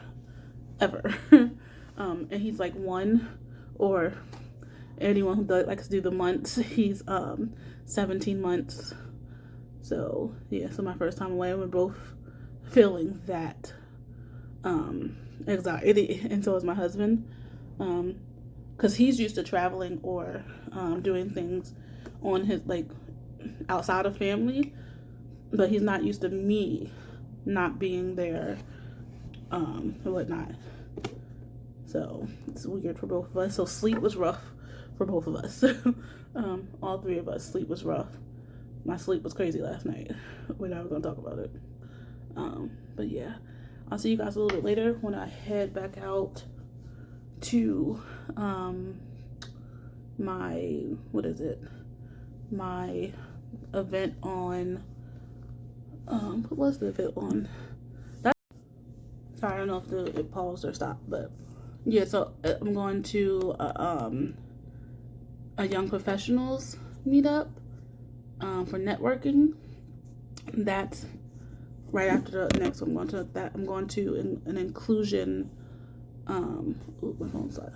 And he's like 1, or anyone who likes to do the months, he's 17 months. So yeah, so my first time away, we're both feeling that anxiety, and so is my husband, because he's used to traveling or doing things on his like outside of family, but he's not used to me not being there and whatnot. So it's weird for both of us. So sleep was rough for both of us. All 3 of us, sleep was rough. My sleep was crazy last night. We're not gonna talk about it. But yeah, I'll see you guys a little bit later when I head back out to my event on what was the event on? Sorry, I don't know if it paused or stopped, but yeah, so I'm going to a Young Professionals meetup for networking. That's right after the next one. I'm going to an inclusion my phone's sorry.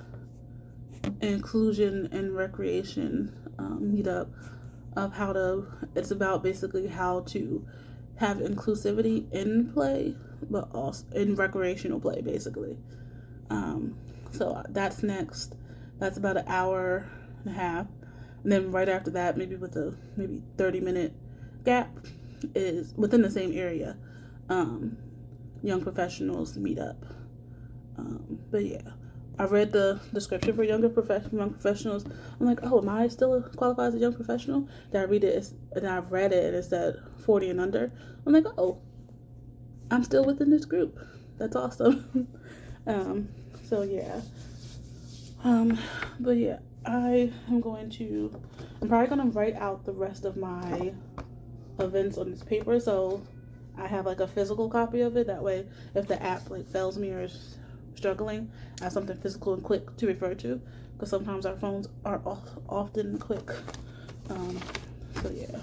Inclusion and recreation meetup of it's about basically how to have inclusivity in play, but also in recreational play, basically. So that's next. That's about an hour and a half. And then right after that, maybe with a 30-minute gap, is within the same area, Young Professionals meetup. But yeah, I read the description for Young Professionals. I'm like, oh, am I still qualified as a young professional? Then I read it, and I've read it, and it said 40 and under. I'm like, oh, I'm still within this group. That's awesome. So yeah. But yeah, I'm probably gonna write out the rest of my events on this paper, so I have like a physical copy of it. That way, if the app like fails me or is struggling, I have something physical and quick to refer to, because sometimes our phones are often quick. So yeah.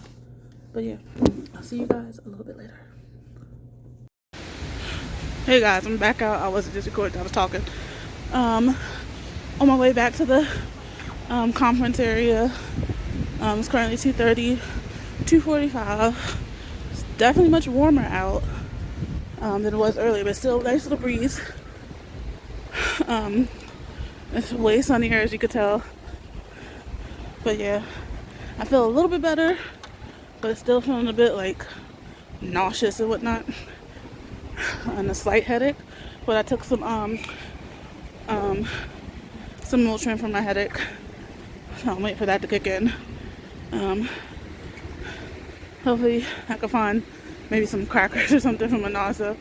But yeah, I'll see you guys a little bit later. Hey guys, I'm back out. I wasn't just recording, I was talking. On my way back to the conference area. It's currently 2:30, 2:45. It's definitely much warmer out than it was earlier, but still a nice little breeze. It's way sunnier, as you could tell. But yeah, I feel a little bit better, but still feeling a bit like nauseous and whatnot, and a slight headache. But I took some Motrin for my headache, so I'll wait for that to kick in. Hopefully I can find maybe some crackers or something from Manasa.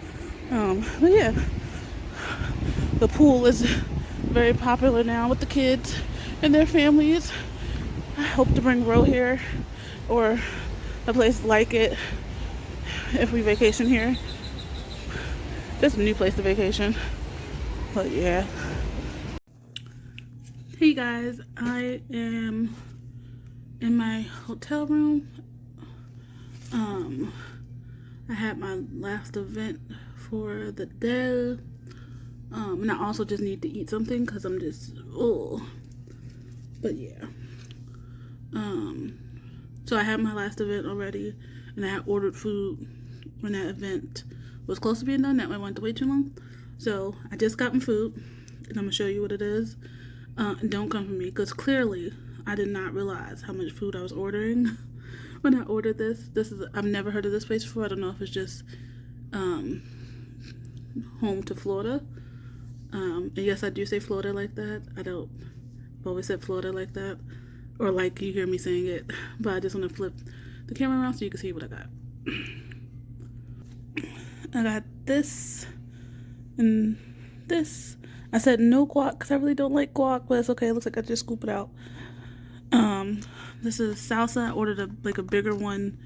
But yeah, the pool is very popular now with the kids and their families. I hope to bring Ro here or a place like it if we vacation here. Just a new place to vacation. But yeah. Hey guys, I am in my hotel room. I had my last event for the day. And I also just need to eat something because I'm just, oh. But yeah. So I had my last event already, and I had ordered food when that event was close to being done. That went way too long. So I just got my food, and I'm gonna show you what it is. And don't come for me, because clearly I did not realize how much food I was ordering when I ordered this. I've never heard of this place before. I don't know if it's just home to Florida. And yes, I do say Florida like that. I've always said Florida like that, or like you hear me saying it. But I just want to flip the camera around so you can see what I got. I got this and this. I said no guac because I really don't like guac, but it's okay. It looks like I just scoop it out. This is salsa. I ordered a bigger one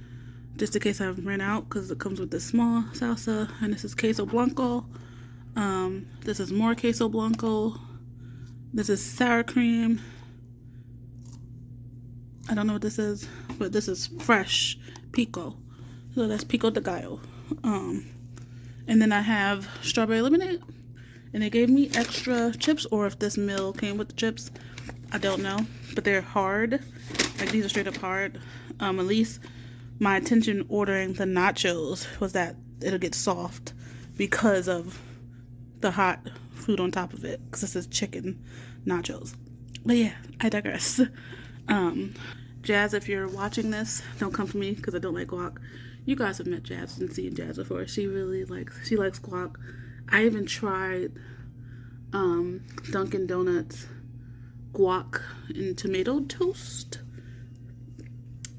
just in case I ran out because it comes with this small salsa. And this is queso blanco. This is more queso blanco. This is sour cream. I don't know what this is, but this is fresh pico. So that's pico de gallo. And then I have strawberry lemonade. And they gave me extra chips, or if this meal came with the chips, I don't know. But they're hard. Like, these are straight up hard. At least my intention ordering the nachos was that it'll get soft because of the hot food on top of it. Because this is chicken nachos. But yeah, I digress. Jazz, if you're watching this, don't come for me because I don't like guac. You guys have met Jazz and seen Jazz before. She likes guac. I even tried Dunkin' Donuts guac and tomato toast.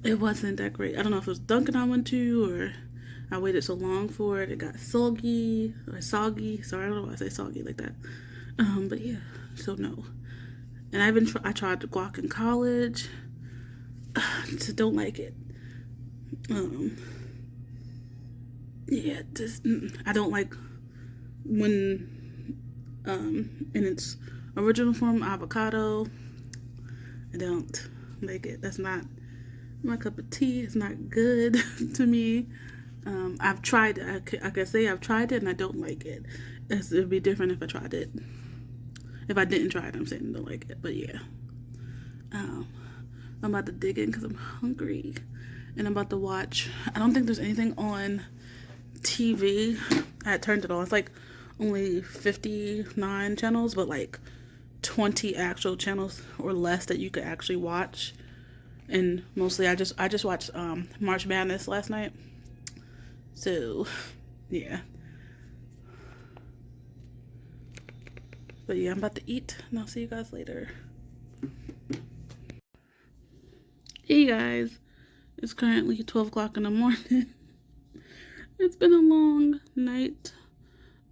It wasn't that great. I don't know if it was Dunkin' I went to, or I waited so long for it. It got soggy. Sorry, I don't know why I say soggy like that. But yeah, so no. And I tried the guac in college. Just don't like it. Yeah, just I don't like when in its original form, avocado. I don't like it. That's not my cup of tea. It's not good to me. I've tried it. I can say I've tried it and I don't like it. It would be different if I tried it. If I didn't try it, I'm saying I don't like it. But yeah. I'm about to dig in because I'm hungry. And I'm about to watch. I don't think there's anything on TV. I had turned it on. It's like only 59 channels, but like 20 actual channels or less that you could actually watch. And mostly I just watched March Madness last night. So yeah. But yeah, I'm about to eat and I'll see you guys later. Hey guys, it's currently 12 o'clock in the morning. It's been a long night.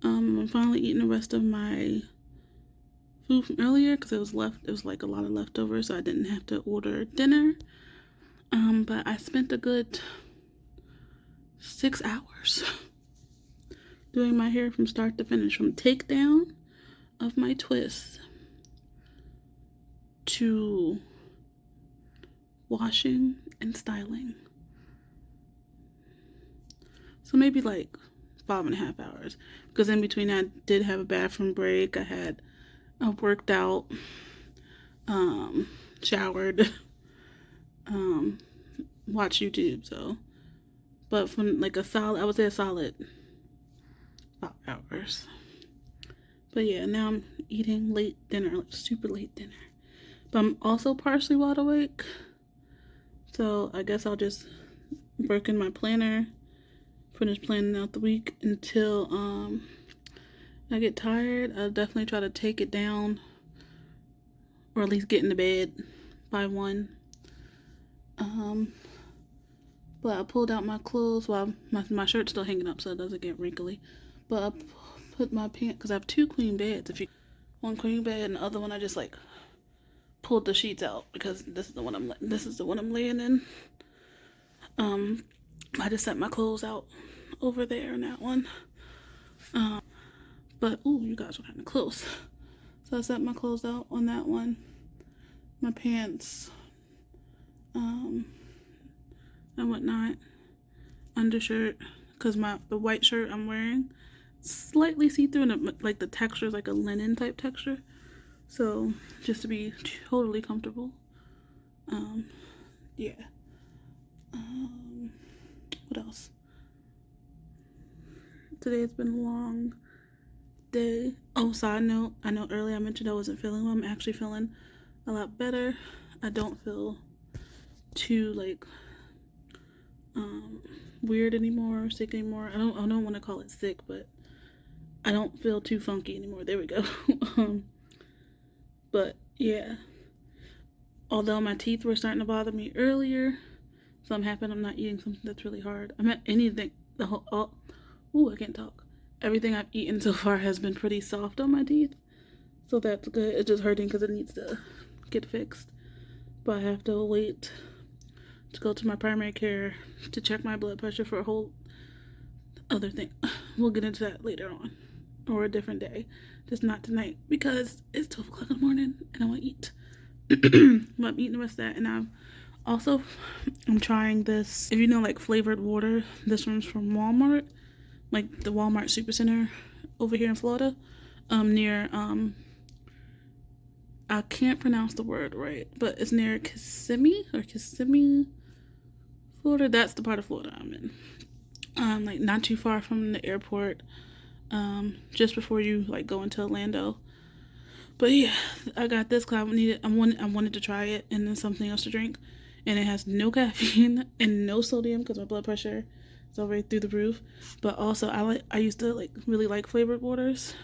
I'm finally eating the rest of my food from earlier because it was like a lot of leftovers, so I didn't have to order dinner. But I spent a good 6 hours doing my hair from start to finish, from takedown of my twists to washing and styling. So maybe like 5.5 hours, because in between I did have a bathroom break. I worked out, showered, watched YouTube. So, but from like I would say a solid 5 hours. But yeah, now I'm eating late dinner, like super late dinner. But I'm also partially wide awake. So I guess I'll just work in my planner, finish planning out the week until I get tired. I'll definitely try to take it down, or at least get into bed by 1. But I pulled out my clothes. Well, my shirt's still hanging up so it doesn't get wrinkly. But I put my pants, because I have 2 queen beds. One queen bed and the other one I just like pulled the sheets out because this is the one I'm laying in. I just set my clothes out over there in that one. But ooh, you guys are kind of close. So I set my clothes out on that one. My pants, and whatnot. Undershirt, because the white shirt I'm wearing slightly see-through and like the texture is like a linen type texture. So just to be totally comfortable. Yeah. What else? Today's been a long day. Oh, side note, I know earlier I mentioned I wasn't feeling well. I'm actually feeling a lot better. I don't feel too like weird anymore or sick anymore. I don't want to call it sick, but I don't feel too funky anymore. There we go. But yeah, although my teeth were starting to bother me earlier, so I'm happy I'm not eating something that's really hard. I'm not anything. I can't talk. Everything I've eaten so far has been pretty soft on my teeth, so that's good. It's just hurting because it needs to get fixed. But I have to wait to go to my primary care to check my blood pressure for a whole other thing. We'll get into that later on, or a different day, just not tonight because it's 12 o'clock in the morning and I want to eat. But I'm eating the rest of that, and I'm trying this, if you know, like flavored water. This one's from Walmart, like the Walmart Supercenter over here in Florida, near I can't pronounce the word right, but it's near Kissimmee, Florida. That's the part of Florida I'm in. Like not too far from the airport, just before you like go into Orlando. But yeah, I got this because I wanted to try it, and then something else to drink, and it has no caffeine and no sodium because my blood pressure is already through the roof. But also I used to like really like flavored waters.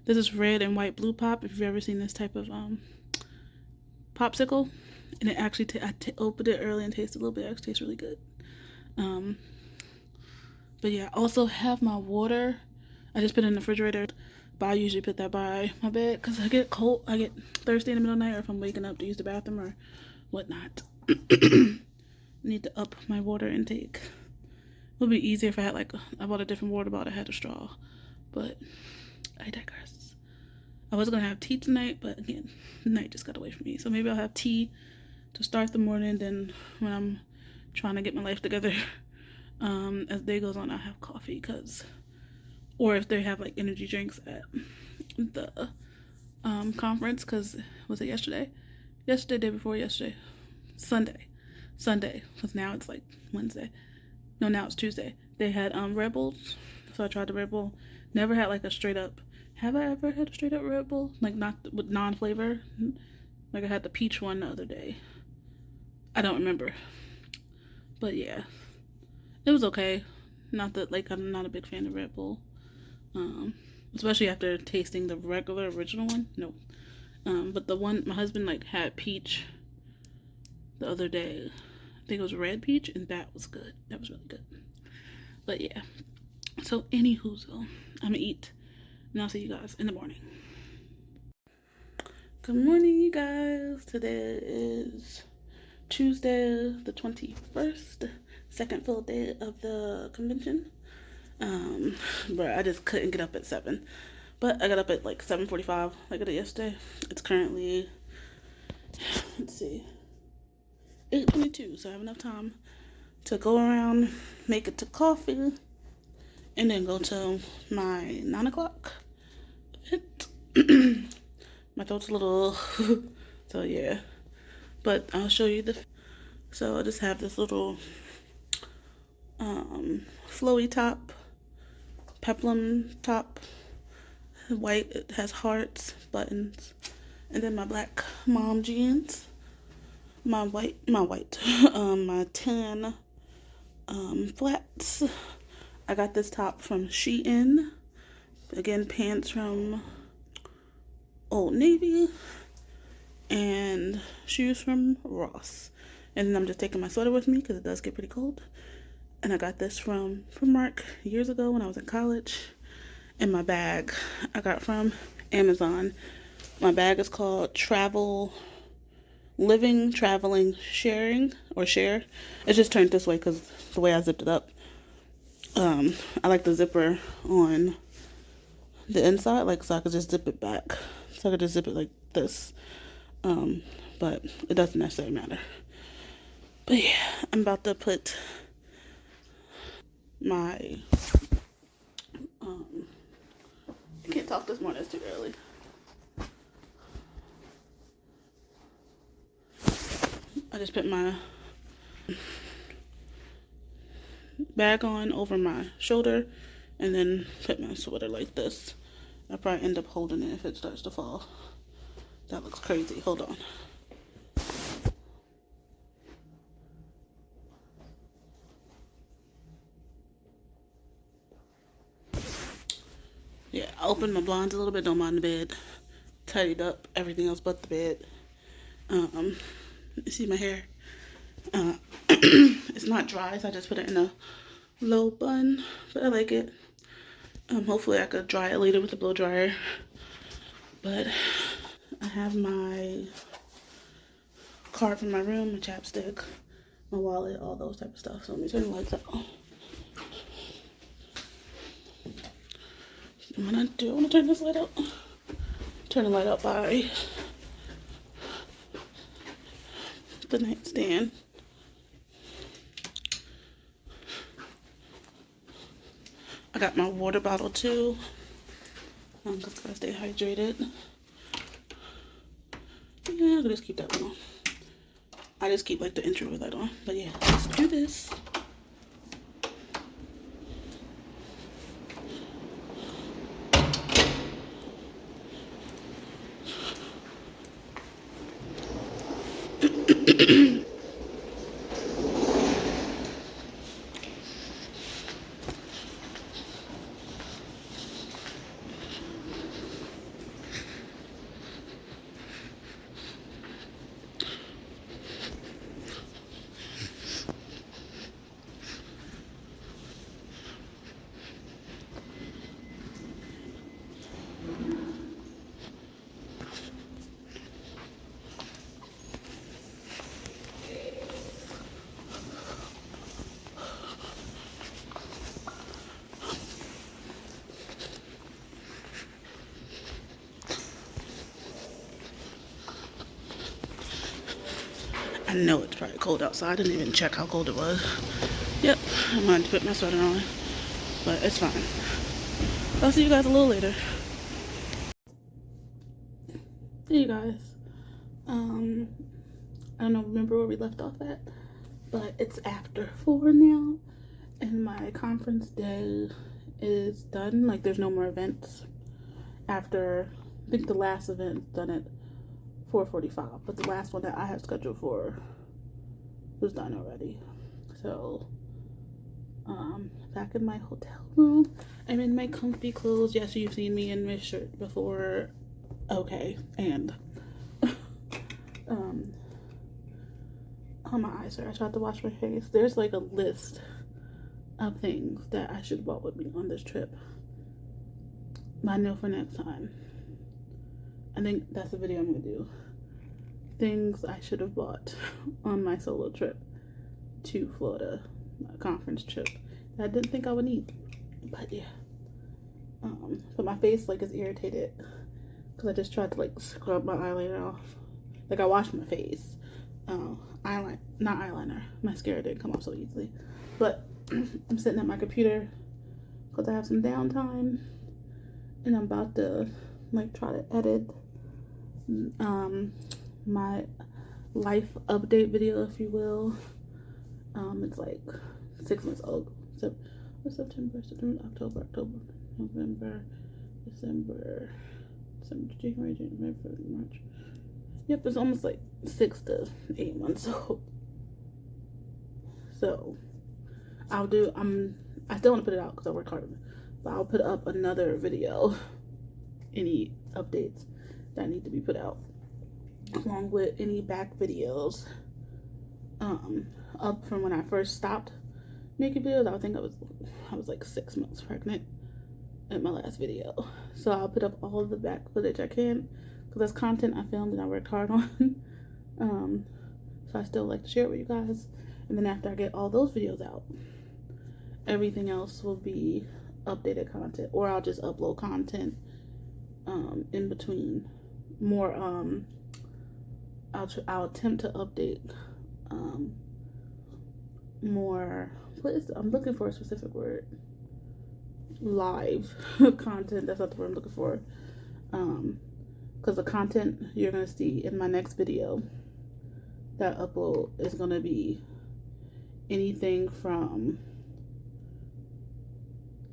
This is red and white blue pop. If you've ever seen this type of popsicle, and it actually I opened it early and tasted a little bit. It actually tastes really good. But yeah, I also have my water. I just put it in the refrigerator, but I usually put that by my bed because I get thirsty in the middle of the night, or if I'm waking up to use the bathroom or whatnot. Need to up my water intake. It would be easier if I had I bought a different water bottle that had a straw, but I digress. I was gonna have tea tonight, but again, night just got away from me. So maybe I'll have tea to start the morning. Then when I'm trying to get my life together, as the day goes on, I'll have coffee, or if they have like energy drinks at the conference, because was it yesterday, day before yesterday, Sunday, because now it's like Wednesday. No, now it's Tuesday. They had Red Bulls, so I tried the Red Bull. Never had like a straight up. Have I ever had a straight up Red Bull? Like not with non-flavor? Like I had the peach one the other day. I don't remember. But yeah, it was okay. Not that I'm not a big fan of Red Bull. Especially after tasting the regular original one. No. But the one my husband had peach the other day. I think it was red peach, and that was good. That was really good. But yeah. So anywho, I'm gonna eat, and I'll see you guys in the morning. Good morning, you guys. Today is Tuesday the 21st, second full day of the convention. But I just couldn't get up at 7. But I got up at 7:45 like I did yesterday. It's currently, let's see, 8:22, so I have enough time to go around, make it to coffee, and then go to my 9 o'clock event. My throat's a little, so yeah. But I'll show you so I just have this little flowy top, peplum top, white. It has hearts, buttons, and then my black mom jeans, my tan flats. I got this top from Shein. Again, pants from Old Navy, and shoes from Ross. And then I'm just taking my sweater with me because it does get pretty cold. And I got this from Mark years ago when I was in college. And my bag I got from Amazon. My bag is called Living, Traveling, Sharing, or Share. It's just turned this way because the way I zipped it up. I like the zipper on the inside, like, so I could just zip it back. So I could just zip it like this. But it doesn't necessarily matter. But yeah, I'm about to put my, I can't talk this morning, it's too early. I just put my bag on over my shoulder and then put my sweater like this. I'll probably end up holding it if it starts to fall. That looks crazy. Hold on. Yeah, I opened my blinds a little bit, don't mind the bed. Tidied up everything else but the bed. You see my hair? It's not dry, so I just put it in a low bun, but I like it. Hopefully I could dry it later with a blow dryer. But I have my card from my room, my chapstick, my wallet, all those type of stuff. So let me turn the lights out. I want to turn this light out. Turn the light out by the nightstand. I got my water bottle too. I'm just gonna stay hydrated. Yeah, I'll just keep that one on. I just keep like the entry light on. But yeah, let's do this. I know it's probably cold outside. I didn't even check how cold it was. Yep, I'm going to put my sweater on, but it's fine. I'll see you guys a little later. Hey you guys. I don't remember where we left off at, but it's after 4 now, and my conference day is done. Like, there's no more events after, I think the last event done at 4:45, but the last one that I had scheduled for was done already. So back in my hotel room, I'm in my comfy clothes. Yes, you've seen me in my shirt before. Okay, and on my eyes, I tried to wash my face. There's like a list of things that I should have brought with me on this trip, but I know for next time. I think that's the video I'm gonna do. Things I should have bought on my solo trip to Florida, my conference trip, that I didn't think I would need. But yeah. But my face like is irritated because I just tried to like scrub my eyeliner off. Like, I washed my face. Not eyeliner. Mascara didn't come off so easily. But I'm sitting at my computer because I have some downtime, and I'm about to like try to edit my life update video, if you will. It's like 6 months old. So September, October, November, December, January, February, March. Yep, it's almost like 6 to 8 months old. So I still want to put it out because I worked hard on it, but I'll put up another video, any updates that need to be put out, along with any back videos up from when I first stopped making videos. I think I was like 6 months pregnant in my last video. So I'll put up all of the back footage I can, because that's content I filmed and I worked hard on. So I still like to share it with you guys. And then after I get all those videos out, everything else will be updated content, or I'll just upload content in between. More I'll attempt to update more, I'm looking for a specific word, live content. That's not the word I'm looking for, because the content you're gonna see in my next video that I upload is gonna be anything from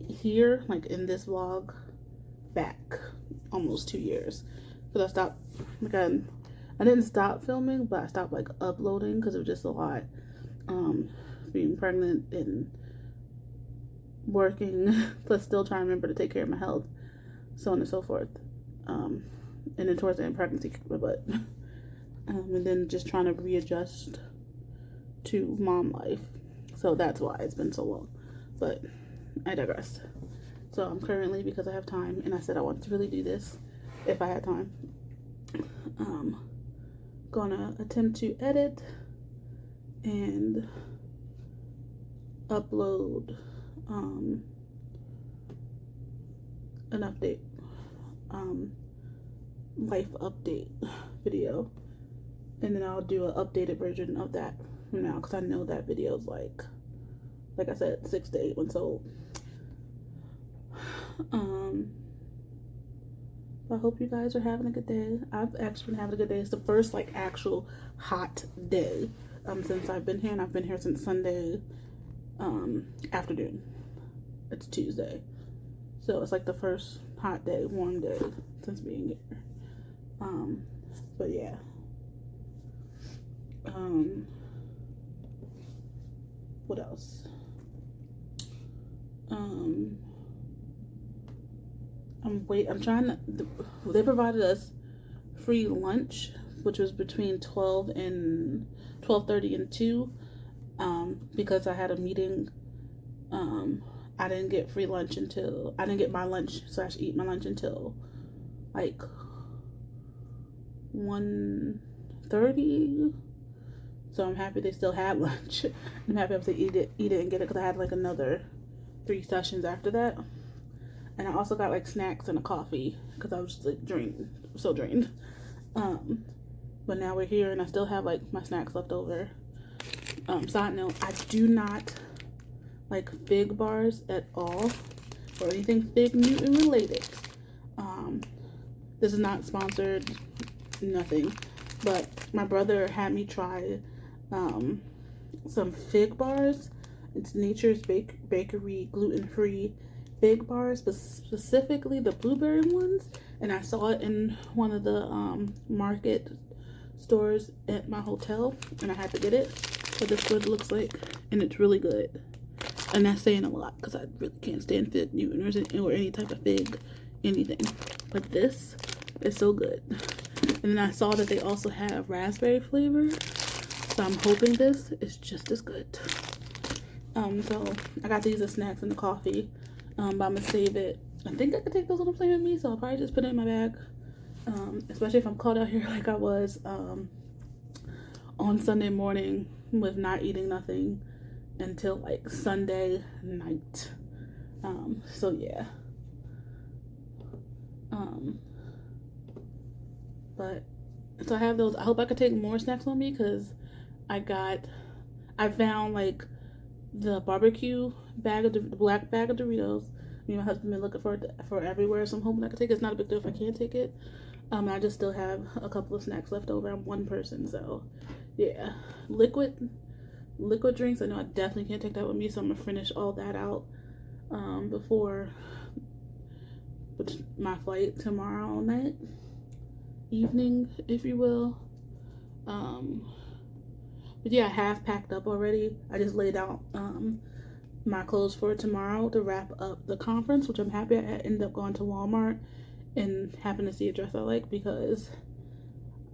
here, like in this vlog, back almost 2 years, because I stopped, like I didn't stop filming, but I stopped like uploading because it was just a lot, being pregnant and working, plus still trying to remember to take care of my health, so on and so forth. And then towards the end, pregnancy kicked my butt. And then just trying to readjust to mom life. So that's why it's been so long. But I digress. So I'm currently, because I have time, and I said I wanted to really do this if I had time, gonna attempt to edit and upload an update, life update video, and then I'll do an updated version of that from now, because I know that video is like I said, 6 to 8 months old. I hope you guys are having a good day. I've actually been having a good day. It's the first like actual hot day since I've been here, and I've been here since Sunday afternoon. It's Tuesday, so it's like the first hot day, warm day since being here. But yeah. What else? I'm trying to, they provided us free lunch, which was between 12:30 and 2, because I had a meeting. I didn't get free lunch until, I didn't get my lunch, so I should eat my lunch until like 1:30. So I'm happy they still had lunch. I'm happy I was able to eat it and get it, because I had like another 3 sessions after that. And I also got like snacks and a coffee, because I was just like drained, so drained. But now we're here and I still have like my snacks left over. Side note, I do not like fig bars at all, or anything Fig Newton related. This is not sponsored, nothing. But my brother had me try some fig bars. It's Nature's Bakery gluten-free fig bars, but specifically the blueberry ones. And I saw it in one of the market stores at my hotel, and I had to get it. But this is what it looks like, and it's really good. And that's saying a lot, because I really can't stand Fig Newton or any type of fig anything. But this is so good. And then I saw that they also have raspberry flavor, so I'm hoping this is just as good. So I got these as snacks and the coffee, but I'm gonna save it. I think I could take those on a plane with me, so I'll probably just put it in my bag, especially if I'm caught out here like I was on Sunday morning with not eating nothing until like Sunday night. So yeah. But so I have those. I hope I could take more snacks on me, because I found like the barbecue bag of the black bag of Doritos. Me and my husband been looking for it for everywhere, so I'm hoping I can take it. It's not a big deal if I can't take it. I just still have a couple of snacks left over. I'm one person, so yeah. Liquid drinks, I know I definitely can't take that with me, so I'm gonna finish all that out before my flight tomorrow night, evening, if you will. But yeah, I have packed up already. I just laid out my clothes for tomorrow to wrap up the conference, which I'm happy I ended up going to Walmart and happened to see a dress I like, because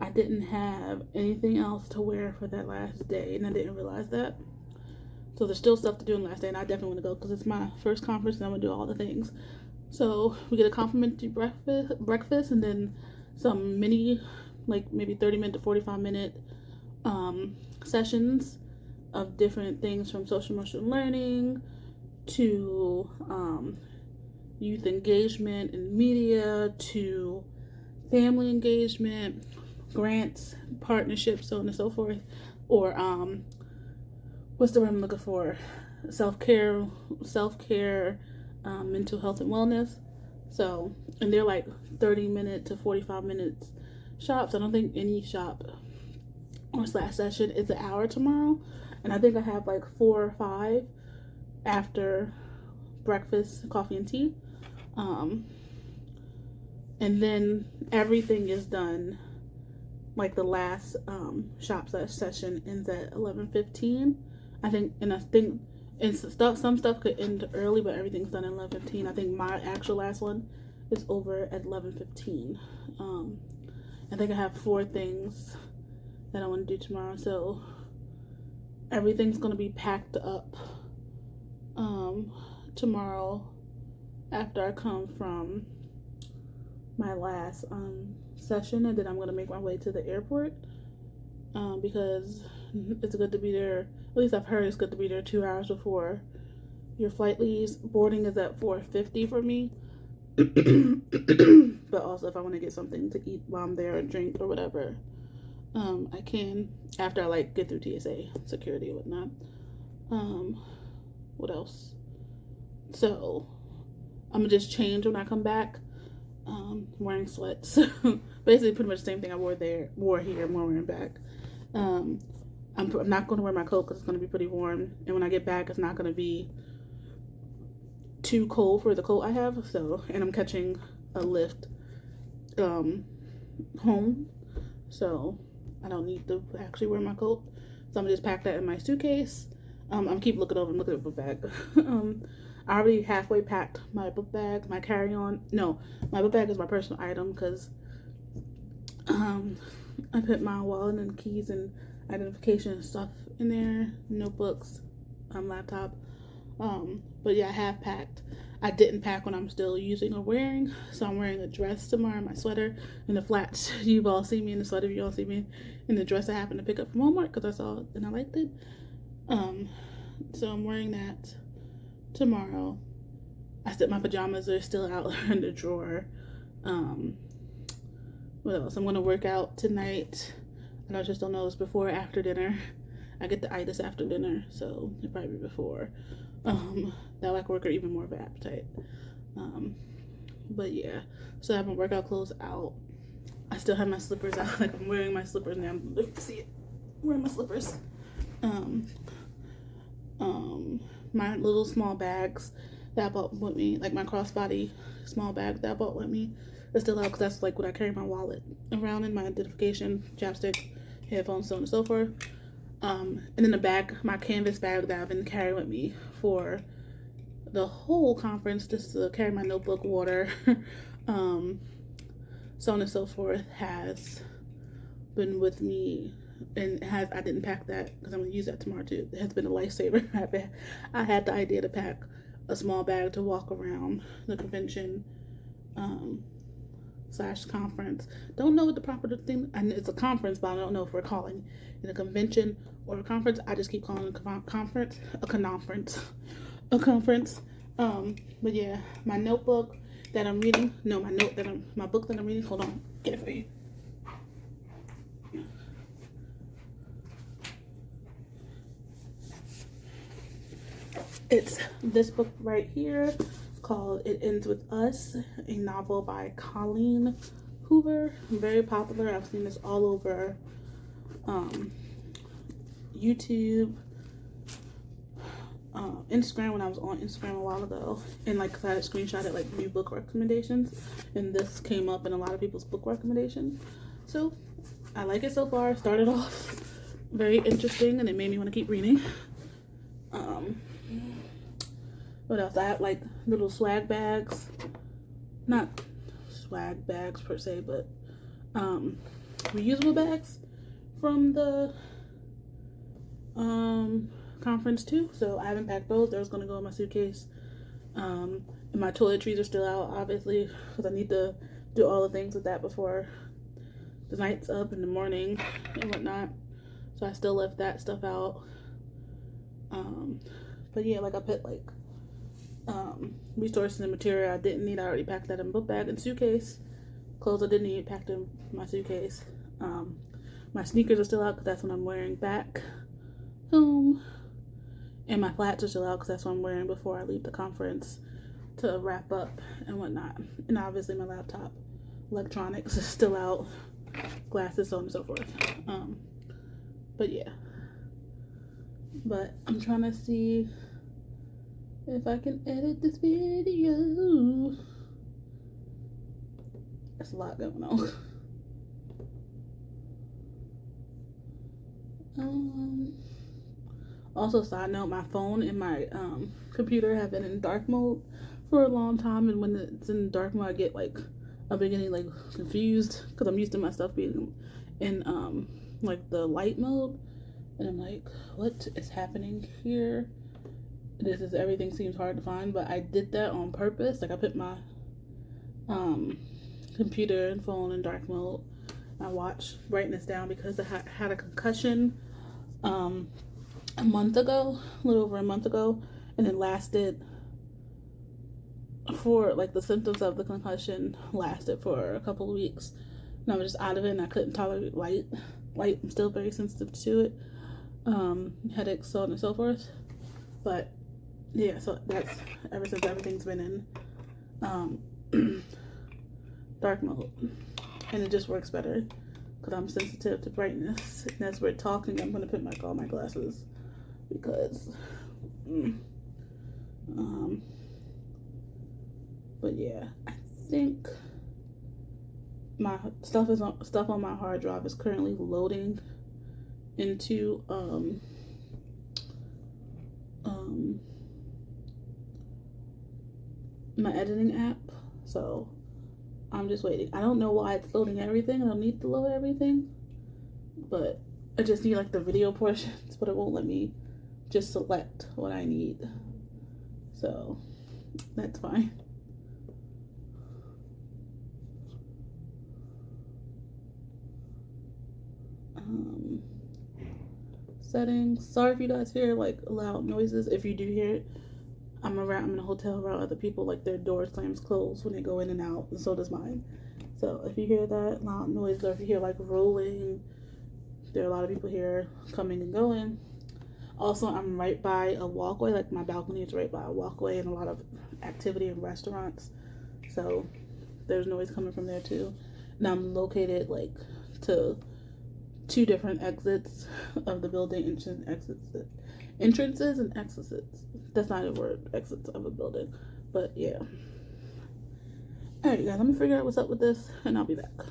I didn't have anything else to wear for that last day, and I didn't realize that. So there's still stuff to do on the last day, and I definitely want to go because it's my first conference and I'm going to do all the things. So we get a complimentary breakfast and then some mini, like maybe 30-minute to 45-minute sessions of different things, from social emotional learning to youth engagement in media to family engagement, grants, partnerships, so on and so forth. Or what's the word I'm looking for? Self-care, mental health and wellness. So, and they're like 30-minute to 45 minutes shops. I don't think any shop or slash session is an hour tomorrow. And I think I have like 4 or 5 after breakfast, coffee and tea. And then everything is done. Like the last shop slash session ends at 11:15. I think some stuff could end early, but everything's done at 11:15. I think my actual last one is over at 11:15. I think I have 4 things that I want to do tomorrow, so everything's gonna be packed up tomorrow after I come from my last session, and then I'm gonna make my way to the airport because it's good to be there. At least I've heard it's good to be there 2 hours before your flight leaves. Boarding is at 4:50 for me. But also if I want to get something to eat while I'm there or drink or whatever, I can after I like get through TSA security and whatnot. What else? So I'm gonna just change when I come back. Wearing sweats. Basically pretty much the same thing I wore here, I'm wearing back. I'm not going to wear my coat because it's going to be pretty warm, and when I get back it's not going to be too cold for the coat I have. So, and I'm catching a lift home, so I don't need to actually wear my coat. So I'm gonna just pack that in my suitcase. I'm keep looking at the book bag. I already halfway packed my book bag, my carry-on. No, my book bag is my personal item because I put my wallet and keys and identification stuff in there, notebooks, laptop. But yeah, I have packed. I didn't pack when I'm still using or wearing, so I'm wearing a dress tomorrow, my sweater, and the flats. You've all seen me in the sweater. You all see me in the dress I happened to pick up from Walmart because I saw it and I liked it. So I'm wearing that tomorrow. I said my pajamas are still out in the drawer. What else? I'm gonna work out tonight. And I just don't know, it's before or after dinner. I get the itis after dinner, so it'll probably be before. That like work or even more of an appetite. But yeah, so I have my workout clothes out. I still have my slippers out. Like I'm wearing my slippers now. Let me see it. I'm wearing my slippers. My little small bags that I bought with me, like my crossbody small bag that I bought with me, is still out because that's like what I carry my wallet around in, my identification, chapstick, headphones, so on and so forth. And then the bag, my canvas bag that I've been carrying with me for the whole conference, just to carry my notebook, water, so on and so forth, has been with me. And I didn't pack that because I'm going to use that tomorrow too. It has been a lifesaver. I had the idea to pack a small bag to walk around the convention / conference. Don't know what the proper thing, and it's a conference, but I don't know if we're calling it a convention or a conference. I just keep calling it a conference. But yeah, my notebook that I'm reading, my book that I'm reading, hold on, get it for you. It's this book right here called It Ends With Us, a novel by Colleen Hoover. Very popular. I've seen this all over YouTube, Instagram, when I was on Instagram a while ago, and like I had screenshotted like new book recommendations, and this came up in a lot of people's book recommendations. So I like it so far. Started off very interesting and it made me want to keep reading. What else? I have like little swag bags, not swag bags per se, but reusable bags from the conference too. So I haven't packed those. Those gonna go in my suitcase. And my toiletries are still out, obviously, because I need to do all the things with that before the night's up in the morning and whatnot. So I still left that stuff out. But yeah, like I put like resources and material I didn't need. I already packed that in book bag and suitcase. Clothes I didn't need, packed in my suitcase. My sneakers are still out because that's what I'm wearing back home. And my flats are still out because that's what I'm wearing before I leave the conference to wrap up and whatnot. And obviously my laptop, electronics is still out, glasses, so on and so forth. But yeah. But I'm trying to see if I can edit this video. There's a lot going on. Also, side note, my phone and my computer have been in dark mode for a long time, and when it's in dark mode, I get like I've been getting like confused because I'm used to my stuff being in like the light mode, and I'm like, what is happening here? This is everything seems hard to find, but I did that on purpose. Like I put my computer and phone in dark mode. I watch brightness down because I had a concussion a month ago, a little over a month ago, and it lasted for like the symptoms of the concussion lasted for a couple of weeks, and I was just out of it, and I couldn't tolerate light. I'm still very sensitive to it, headaches, so on and so forth. But yeah, so that's ever since everything's been in dark mode, and it just works better because I'm sensitive to brightness. And as we're talking, I'm gonna put all my glasses because but yeah, I think my stuff on my hard drive is currently loading into my editing app, so I'm just waiting. I don't know why it's loading everything. I don't need to load everything, but I just need like the video portions, but it won't let me just select what I need, so that's fine. Settings. Sorry if you guys hear like loud noises. If you do hear it, I'm in a hotel around other people, like their door slams closed when they go in and out, and so does mine. So if you hear that loud noise, or if you hear like rolling, there are a lot of people here coming and going. Also, I'm right by a walkway, like my balcony is right by a walkway and a lot of activity in restaurants, so there's noise coming from there too. And I'm located like to 2 different exits of the building, entrances and exits. That's not a word, exits of a building, but yeah. Alright guys, let me figure out what's up with this and I'll be back.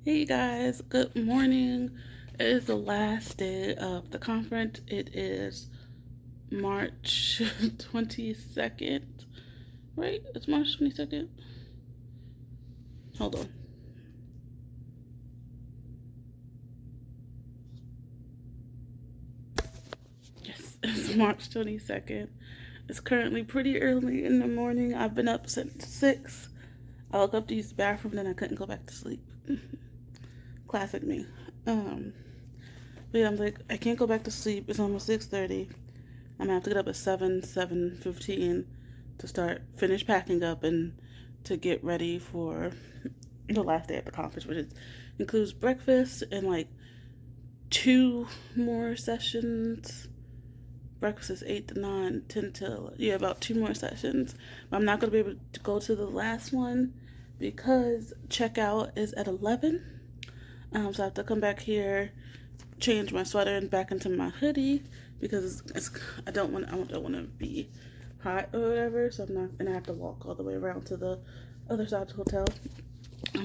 Hey guys, good morning. It is the last day of the conference. It is March 22nd, right? It's March 22nd. Hold on. Yes, it's March 22nd. It's currently pretty early in the morning. I've been up since 6. I woke up to use the bathroom, then I couldn't go back to sleep. Classic me. But yeah, I'm like, I can't go back to sleep. It's almost 6:30. I'm gonna have to get up at 7:15 to finish packing up and to get ready for the last day at the conference, which includes breakfast and like 2 more sessions. Breakfast is 8 to 9, 10 to, yeah, about 2 more sessions. But I'm not going to be able to go to the last one because checkout is at 11. So I have to come back here, change my sweater and back into my hoodie because I don't want to be hot or whatever. So and I have to walk all the way around to the other side of the hotel.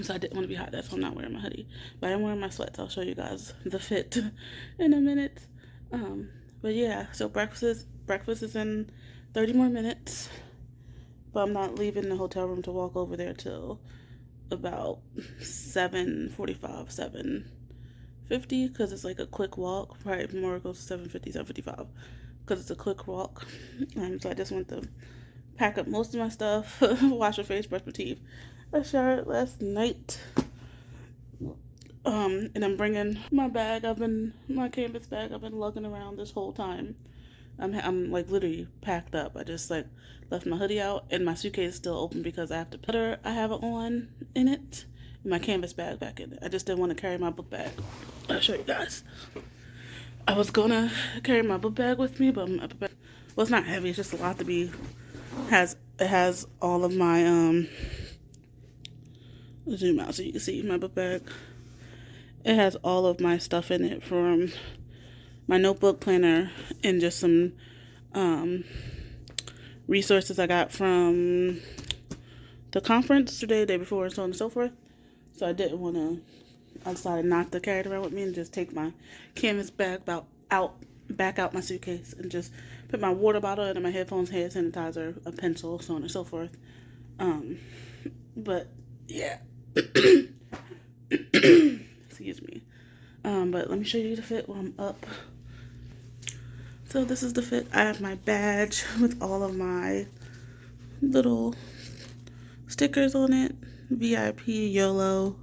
So I didn't want to be hot. That's why I'm not wearing my hoodie. But I'm wearing my sweats. I'll show you guys the fit in a minute. But yeah, so breakfast is in 30 more minutes. But I'm not leaving the hotel room to walk over there till about 7:45, 7:50, because it's like a quick walk. Probably more goes to 7:50, 7:55, because it's a quick walk. So I just went to pack up most of my stuff, wash my face, brush my teeth. I showered last night. And I'm bringing my bag. My canvas bag. I've been lugging around this whole time. I'm like literally packed up. I just like left my hoodie out, and my suitcase is still open because I have to put I have it on in it, and my canvas bag back in it. I just didn't want to carry my book bag. I'll show you guys. I was gonna carry my book bag with me, but my book bag, well, it's not heavy. It's just a lot to be. It has all of my zoom out so you can see my book bag. It has all of my stuff in it, from my notebook, planner, and just some resources I got from the conference today, the day before, and so on and so forth. So I decided not to carry it around with me and just take my canvas bag back out my suitcase and just put my water bottle in, my headphones, hand sanitizer, a pencil, so on and so forth. But yeah. Excuse me. But let me show you the fit while I'm up. So this is the fit. I have my badge with all of my little stickers on it. VIP, YOLO,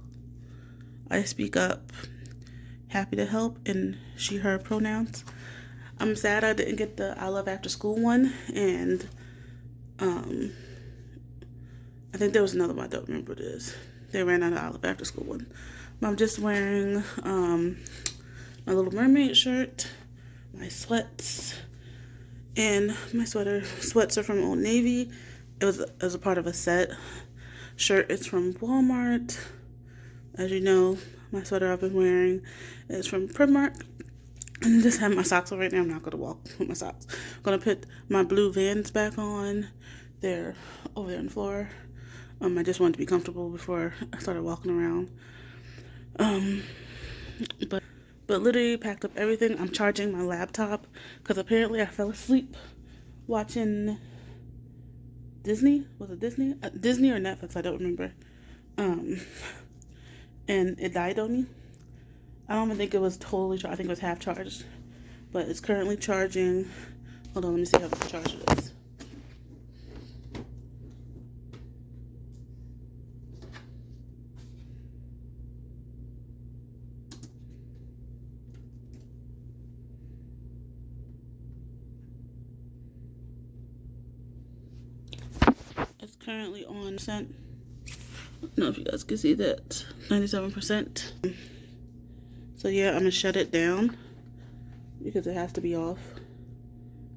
I speak up, happy to help, and she, her pronouns. I'm sad I didn't get the I love after school one, and I think there was another one. I don't remember what it is. They ran out of I love after school one. I'm just wearing my Little Mermaid shirt, my sweats, and my sweater. Sweats are from Old Navy. It was a part of a set. Shirt is from Walmart. As you know, my sweater I've been wearing is from Primark. And I just have my socks on right now. I'm not going to walk with my socks. I'm going to put my blue Vans back on. They're over there on the floor. I just wanted to be comfortable before I started walking around. But literally packed up everything. I'm charging my laptop because apparently I fell asleep watching Disney. Was it Disney? Disney or Netflix? I don't remember. And it died on me. I don't even think it was totally charged. I think it was half charged. But it's currently charging. Hold on, let me see how much charge it is. It's currently on percent. I don't know if you guys can see that. 97%. So yeah, I'm gonna shut it down because it has to be off.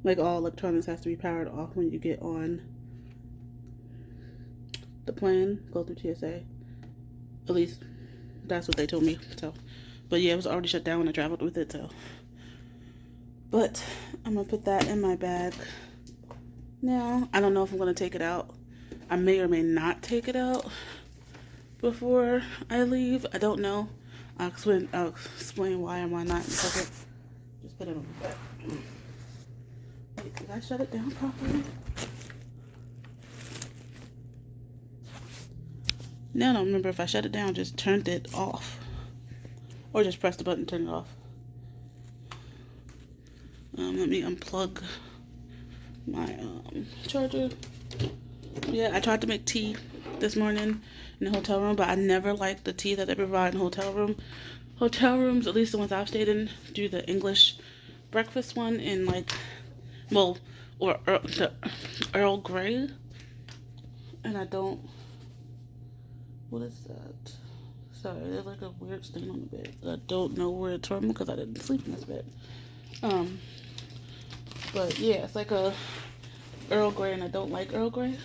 Like all electronics has to be powered off when you get on the plane, go through TSA. At least that's what they told me. So, but yeah, it was already shut down when I traveled with it. So, but I'm gonna put that in my bag now. I don't know if I'm gonna take it out. I may or may not take it out before I leave. I don't know. I'll explain why and why not in a second. Just put it on the back. Wait, did I shut it down properly? Now I don't remember if I shut it down, just turned it off. Or just pressed the button and turned it off. Let me unplug my charger. Yeah, I tried to make tea this morning in the hotel room, but I never liked the tea that they provide in the hotel room. Hotel rooms, at least the ones I've stayed in, do the English breakfast one in like, well, or the Earl Grey. And I don't, what is that? Sorry, there's like a weird stain on the bed. I don't know where it's from because I didn't sleep in this bed. But yeah, it's like a Earl Grey, and I don't like Earl Grey.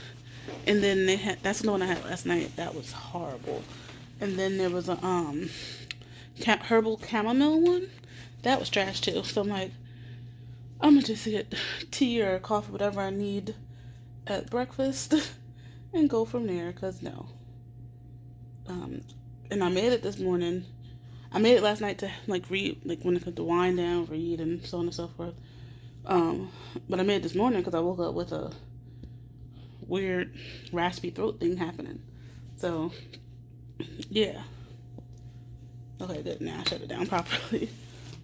And then they had, that's the one I had last night. That was horrible. And then there was a herbal chamomile one. That was trash too. So I'm like, I'm gonna just get tea or coffee, whatever I need at breakfast, and go from there. Cause no. And I made it this morning. I made it last night to like read, like when I put the wine down, read, and so on and so forth. But I made it this morning because I woke up with a weird raspy throat thing happening. So yeah. Okay, good. Now I shut it down properly.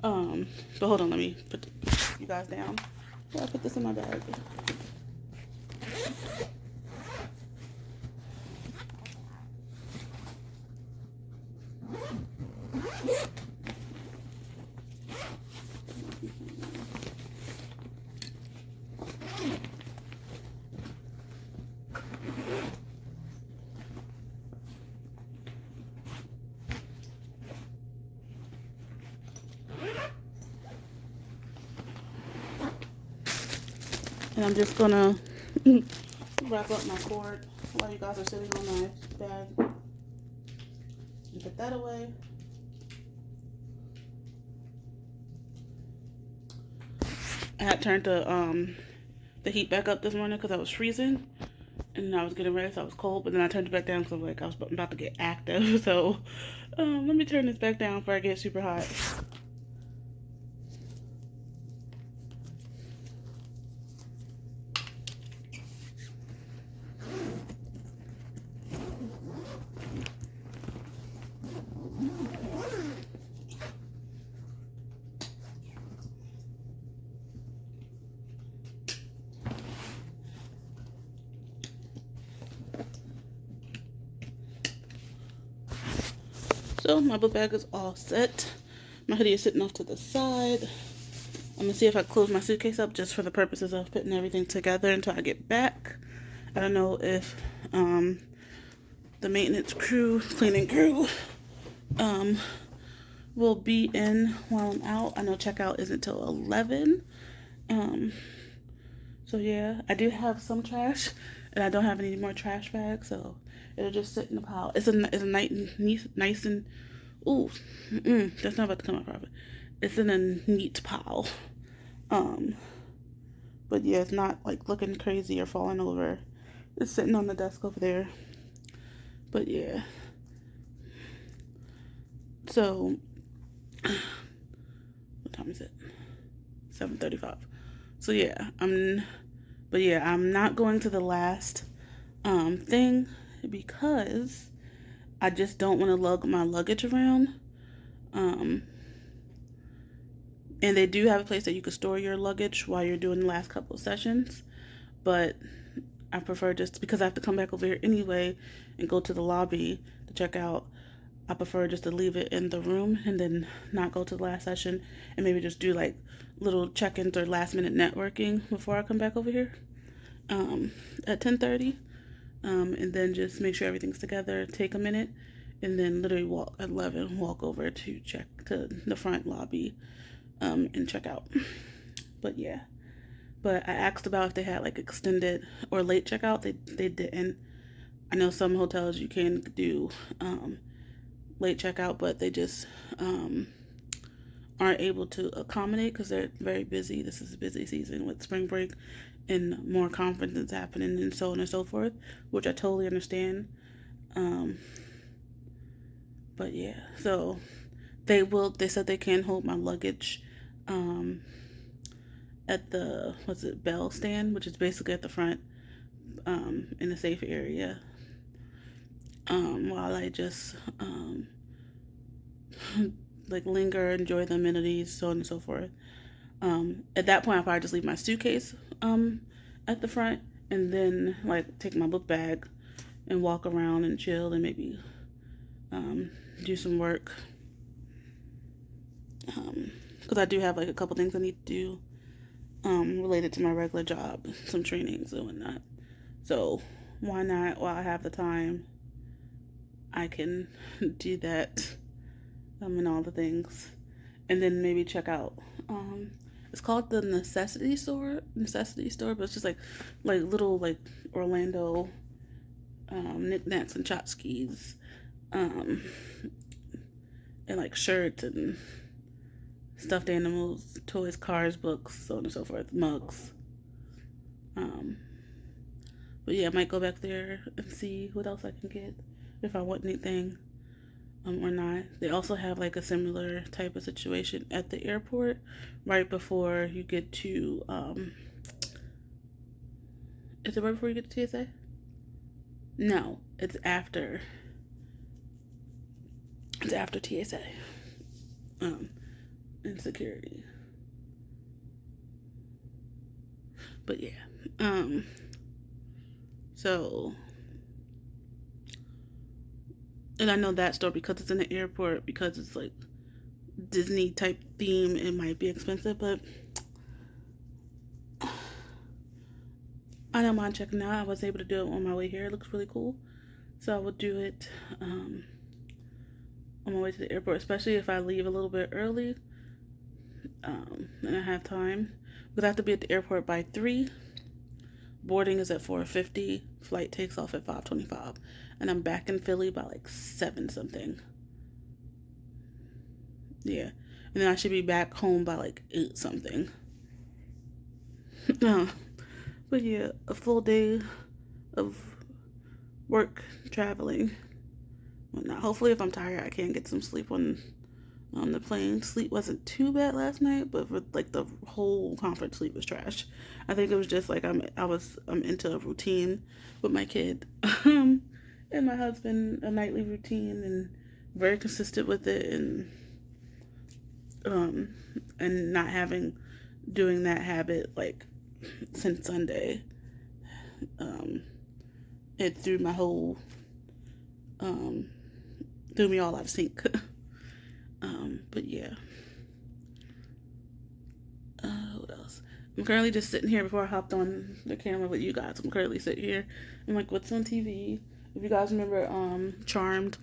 But hold on, let me put you guys down. Yeah, I put this in my bag. And I'm just gonna wrap up my cord while you guys are sitting on my bag and put that away. I had turned the heat back up this morning because I was freezing and I was getting ready, so I was cold. But then I turned it back down because I was about to get active. So let me turn this back down before I get super hot. So my book bag is all set. My hoodie is sitting off to the side. I'm gonna see if I close my suitcase up just for the purposes of putting everything together until I get back. I don't know if the maintenance crew, cleaning crew, will be in while I'm out. I know checkout isn't till 11. So yeah, I do have some trash, and I don't have any more trash bags, so it'll just sit in a pile. It's a nice and that's not about to come out properly. It's in a neat pile. But yeah, it's not like looking crazy or falling over. It's sitting on the desk over there. But yeah. So what time is it? 7:35. So yeah, I'm not going to the last thing because I just don't want to lug my luggage around. And they do have a place that you can store your luggage while you're doing the last couple of sessions, but I prefer, just because I have to come back over here anyway and go to the lobby to check out, I prefer just to leave it in the room and then not go to the last session and maybe just do like little check-ins or last minute networking before I come back over here at 10:30, and then just make sure everything's together, take a minute, and then literally walk at 11, walk over to check to the front lobby and check out. But yeah, but I asked about if they had like extended or late checkout. They didn't. I know some hotels you can do late checkout, but they just aren't able to accommodate because they're very busy. This is a busy season with spring break and more conferences happening and so on and so forth, which I totally understand. But yeah, so they said they can hold my luggage at the bell stand, which is basically at the front in a safe area, while I just like linger, enjoy the amenities, so on and so forth. At that point I'll probably just leave my suitcase at the front and then like take my book bag and walk around and chill and maybe do some work, because I do have like a couple things I need to do related to my regular job, some trainings and whatnot. So why not, while I have the time, I can do that and all the things, and then maybe check out. It's called the Necessity Store, but it's just like little like Orlando knickknacks and tchotchkes, and like shirts and stuffed animals, toys, cars, books, so on and so forth, mugs. But yeah, I might go back there and see what else I can get, if I want anything or not. They also have like a similar type of situation at the airport right before you get to is it right before you get to TSA? No, it's after. It's after TSA. And security. But yeah. So, and I know that store because it's in the airport, because it's like Disney type theme, it might be expensive, but I don't mind checking out. I was able to do it on my way here. It looks really cool. So I would do it on my way to the airport, especially if I leave a little bit early and I have time. Because I have to be at the airport by 3. Boarding is at 4:50. Flight takes off at 5:25. And I'm back in Philly by like 7 something. Yeah. And then I should be back home by like 8 something. But yeah, a full day of work, traveling. Well, now, hopefully if I'm tired, I can get some sleep on the plane. Sleep wasn't too bad last night, but for like the whole conference, sleep was trash. I think it was just like I'm into a routine with my kid and my husband, a nightly routine, and very consistent with it, and not doing that habit like since Sunday. It threw my whole threw me all out of sync. But yeah. What else? I'm currently just sitting here before I hopped on the camera with you guys. I'm currently sitting here. I'm like, what's on TV? If you guys remember Charmed,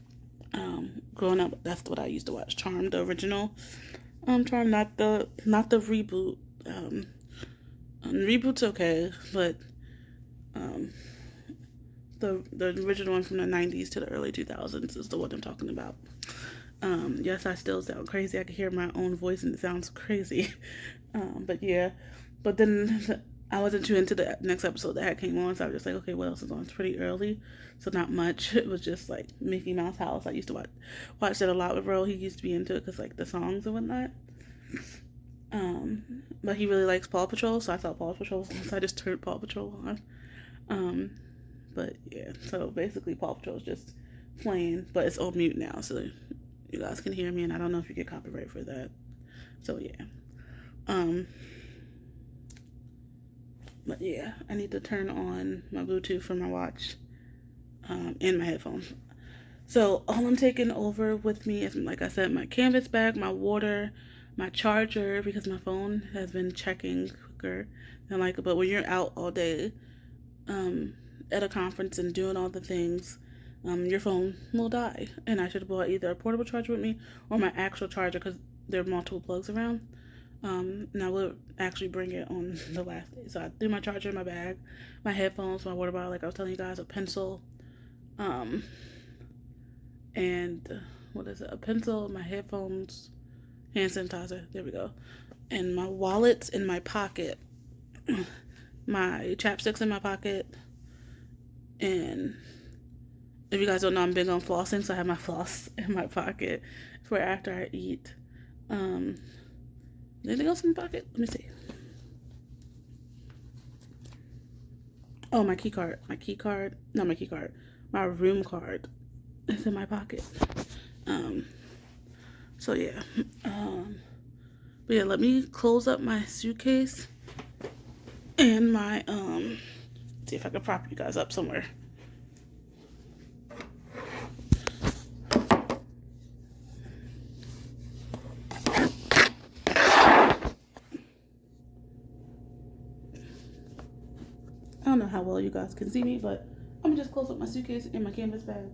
growing up, that's what I used to watch. Charmed, the original. Charmed, not the reboot. Reboot's okay, but the original one from the 90s to the early 2000s is the one I'm talking about. Yes, I still sound crazy. I can hear my own voice and it sounds crazy. But yeah. But then I wasn't too into the next episode that came on, so I was just like, okay, what else is on? It's pretty early, so not much. It was just like Mickey Mouse House. I used to watch that a lot with Ro. He used to be into it because like the songs and whatnot. But he really likes Paw Patrol, so I thought Paw Patrol was on, so I just turned Paw Patrol on. But yeah, so basically Paw Patrol is just playing, but it's on mute now, so you guys can hear me, and I don't know if you get copyright for that. So yeah. But yeah, I need to turn on my Bluetooth for my watch, and my headphones. So all I'm taking over with me is, like I said, my canvas bag, my water, my charger, because my phone has been checking quicker than like, but when you're out all day, at a conference and doing all the things, your phone will die. And I should have bought either a portable charger with me or my actual charger, because there are multiple plugs around. And I will actually bring it on the last day. So I threw my charger in my bag, my headphones, my water bottle, like I was telling you guys, a pencil, and what is it? A pencil, my headphones, hand sanitizer. There we go. And my wallet's in my pocket. My chapstick's in my pocket. And if you guys don't know, I'm big on flossing, so I have my floss in my pocket for after I eat. Anything else in my pocket? Let me see. Oh, my key card. My room card is in my pocket. So yeah. But yeah, let me close up my suitcase and my see if I can prop you guys up somewhere. I don't know how well you guys can see me, but I'm gonna just close up my suitcase and my canvas bag.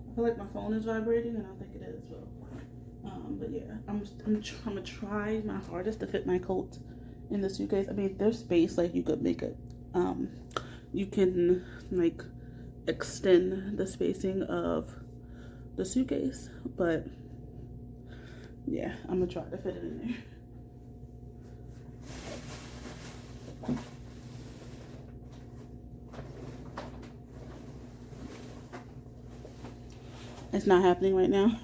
I feel like my phone is vibrating, and I think it is as well. But yeah, I'm gonna try my hardest to fit my coat in the suitcase. I mean, there's space, like you could make it. You can like extend the spacing of the suitcase, but yeah, I'm gonna try to fit it in there. It's not happening right now.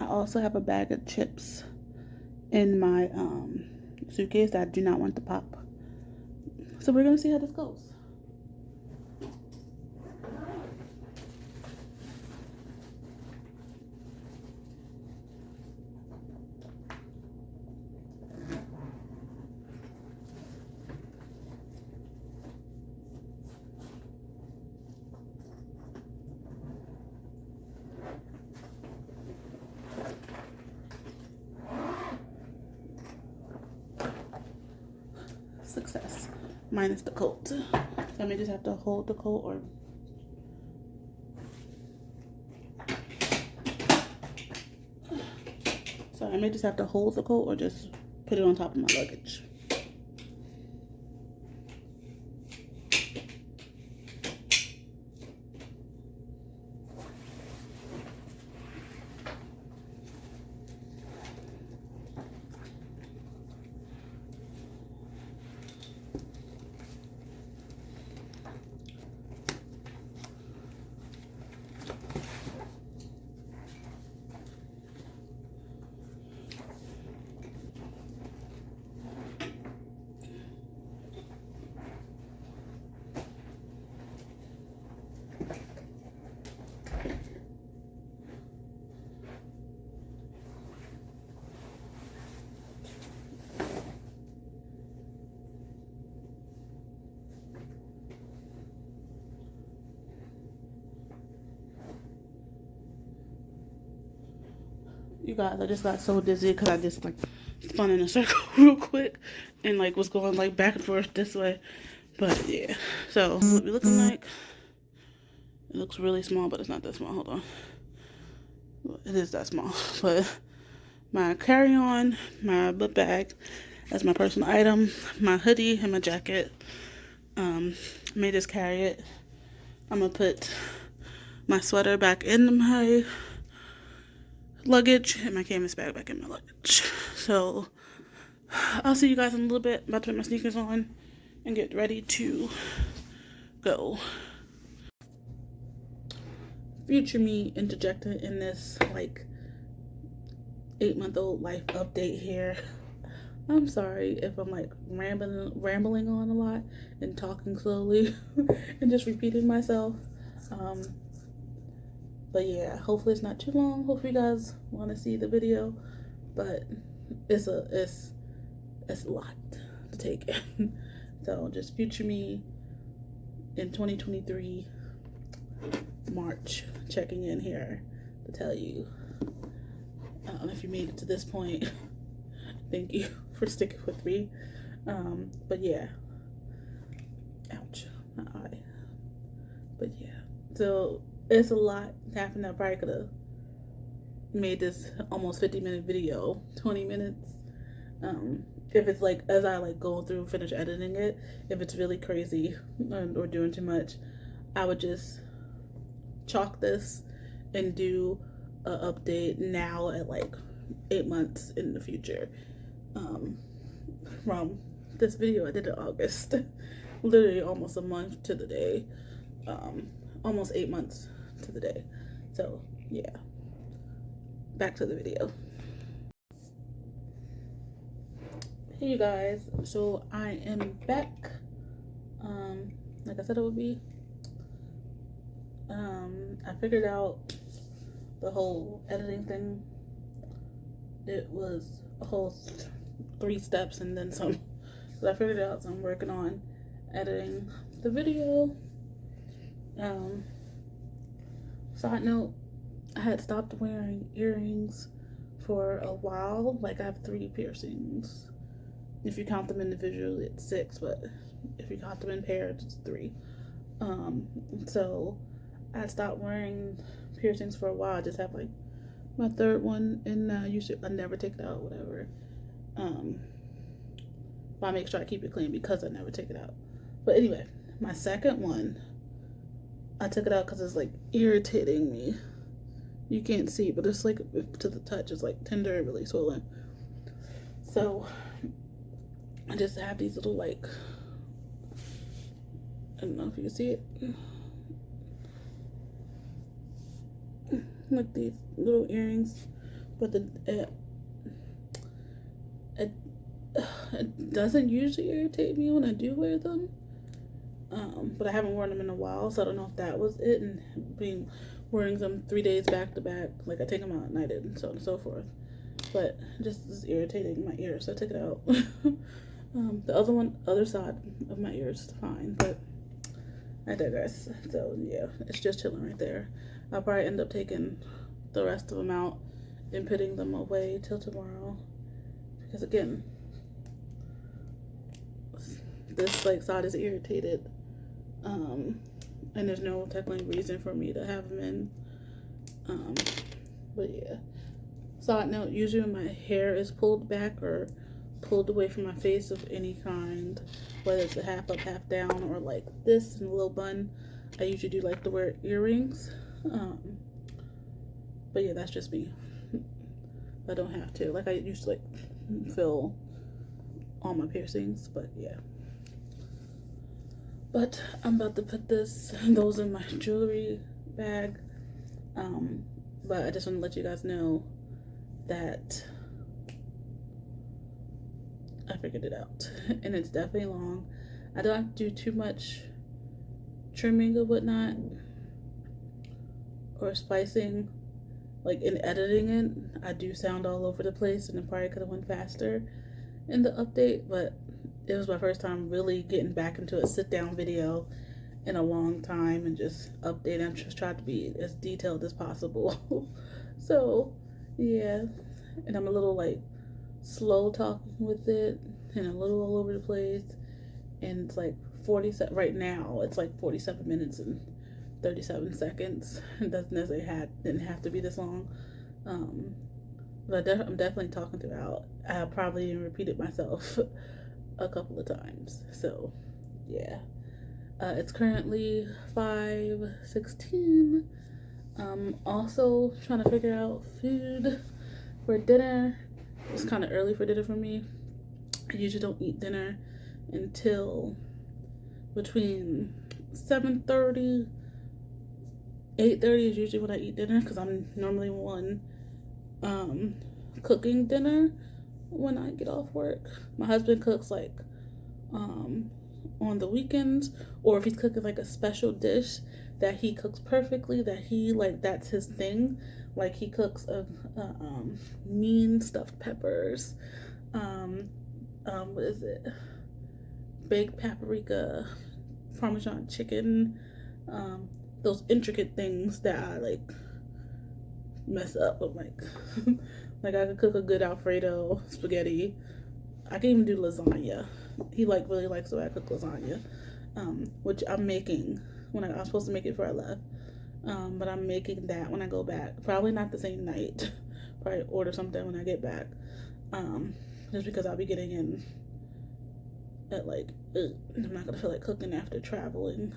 also have a bag of chips in my suitcase that I do not want to pop. So we're gonna see how this goes. Success, minus the coat. So I may just have to hold the coat, or just put it on top of my luggage. You guys, I just got so dizzy because I just like spun in a circle real quick and like was going like back and forth this way. But yeah, so what we looking like. It looks really small, but it's not that small. Hold on. It is that small. But my carry-on, my book bag, that's my personal item, my hoodie and my jacket. I may just carry it. I'm gonna put my sweater back in my luggage and my canvas bag back in my luggage. So I'll see you guys in a little bit. I'm about to put my sneakers on and get ready to go. Future me interjected in this like 8-month-old life update here. I'm sorry if I'm like rambling on a lot and talking slowly and just repeating myself. But yeah, hopefully it's not too long. Hopefully you guys want to see the video, but it's a lot to take in. So just future me in 2023 March checking in here to tell you if you made it to this point. Thank you for sticking with me. But yeah, ouch, my eye. But yeah, so it's a lot happening. I probably could have made this almost 50-minute video 20 minutes. If it's like as I like go through finish editing it, if it's really crazy or doing too much, I would just chalk this and do an update now at like 8 months in the future. From this video I did in August, literally almost a month to the day, almost 8 months to the day. So yeah, back to the video. Hey you guys, so I am back, like I said I would be. I figured out the whole editing thing. It was a whole 3 steps and then some. So I figured it out, so I'm working on editing the video. Side note, I had stopped wearing earrings for a while. Like I have 3 piercings. If you count them individually, it's 6, but if you count them in pairs, it's 3. So I stopped wearing piercings for a while. I just have like my 3rd one, and I never take it out, whatever. But I make sure I keep it clean because I never take it out. But anyway, my 2nd one, I took it out because it's like irritating me. You can't see, but it's like to the touch, it's like tender and really swollen. So I just have these little like, I don't know if you can see it, like these little earrings but it doesn't usually irritate me when I do wear them. But I haven't worn them in a while, so I don't know if that was it. And wearing them 3 days back to back, like I take them out at night and so on and so forth. But just is irritating my ears, so I took it out. The other side of my ear is fine, but I digress. So yeah, it's just chilling right there. I'll probably end up taking the rest of them out and putting them away till tomorrow, because again, this like side is irritated, and there's no technically reason for me to have them in. But yeah. Side note, usually when my hair is pulled back or pulled away from my face of any kind, whether it's a half up, half down, or like this in a little bun, I usually do like to wear earrings. But yeah, that's just me. I don't have to. Like I used to like fill all my piercings, but yeah. But I'm about to put those in my jewelry bag. But I just want to let you guys know that I figured it out, and it's definitely long. I don't have to do too much trimming or whatnot or spicing. Like in editing it, I do sound all over the place, and it probably could have went faster in the update, but it was my first time really getting back into a sit-down video in a long time and just update. I'm just trying to be as detailed as possible. So yeah, and I'm a little like slow talking with it and a little all over the place, and it's like 47 right now. It's like 47 minutes and 37 seconds. It doesn't necessarily didn't have to be this long. But I'm definitely talking throughout. I probably even repeated myself a couple of times. So yeah, it's currently 5:16. Also trying to figure out food for dinner. It's kind of early for dinner for me. I usually don't eat dinner until between 7:30, 8:30 is usually when I eat dinner, because I'm normally one cooking dinner when I get off work. My husband cooks like on the weekends, or if he's cooking like a special dish that he cooks perfectly, that he like, that's his thing. Like he cooks mean stuffed peppers, what is it, baked paprika, Parmesan chicken, those intricate things that I like mess up. I'm like like I could cook a good Alfredo spaghetti. I can even do lasagna. He like really likes the way I cook lasagna, which I'm making when I was supposed to make it before I left. But I'm making that when I go back. Probably not the same night. Probably order something when I get back. Just because I'll be getting in at like, I'm not gonna feel like cooking after traveling.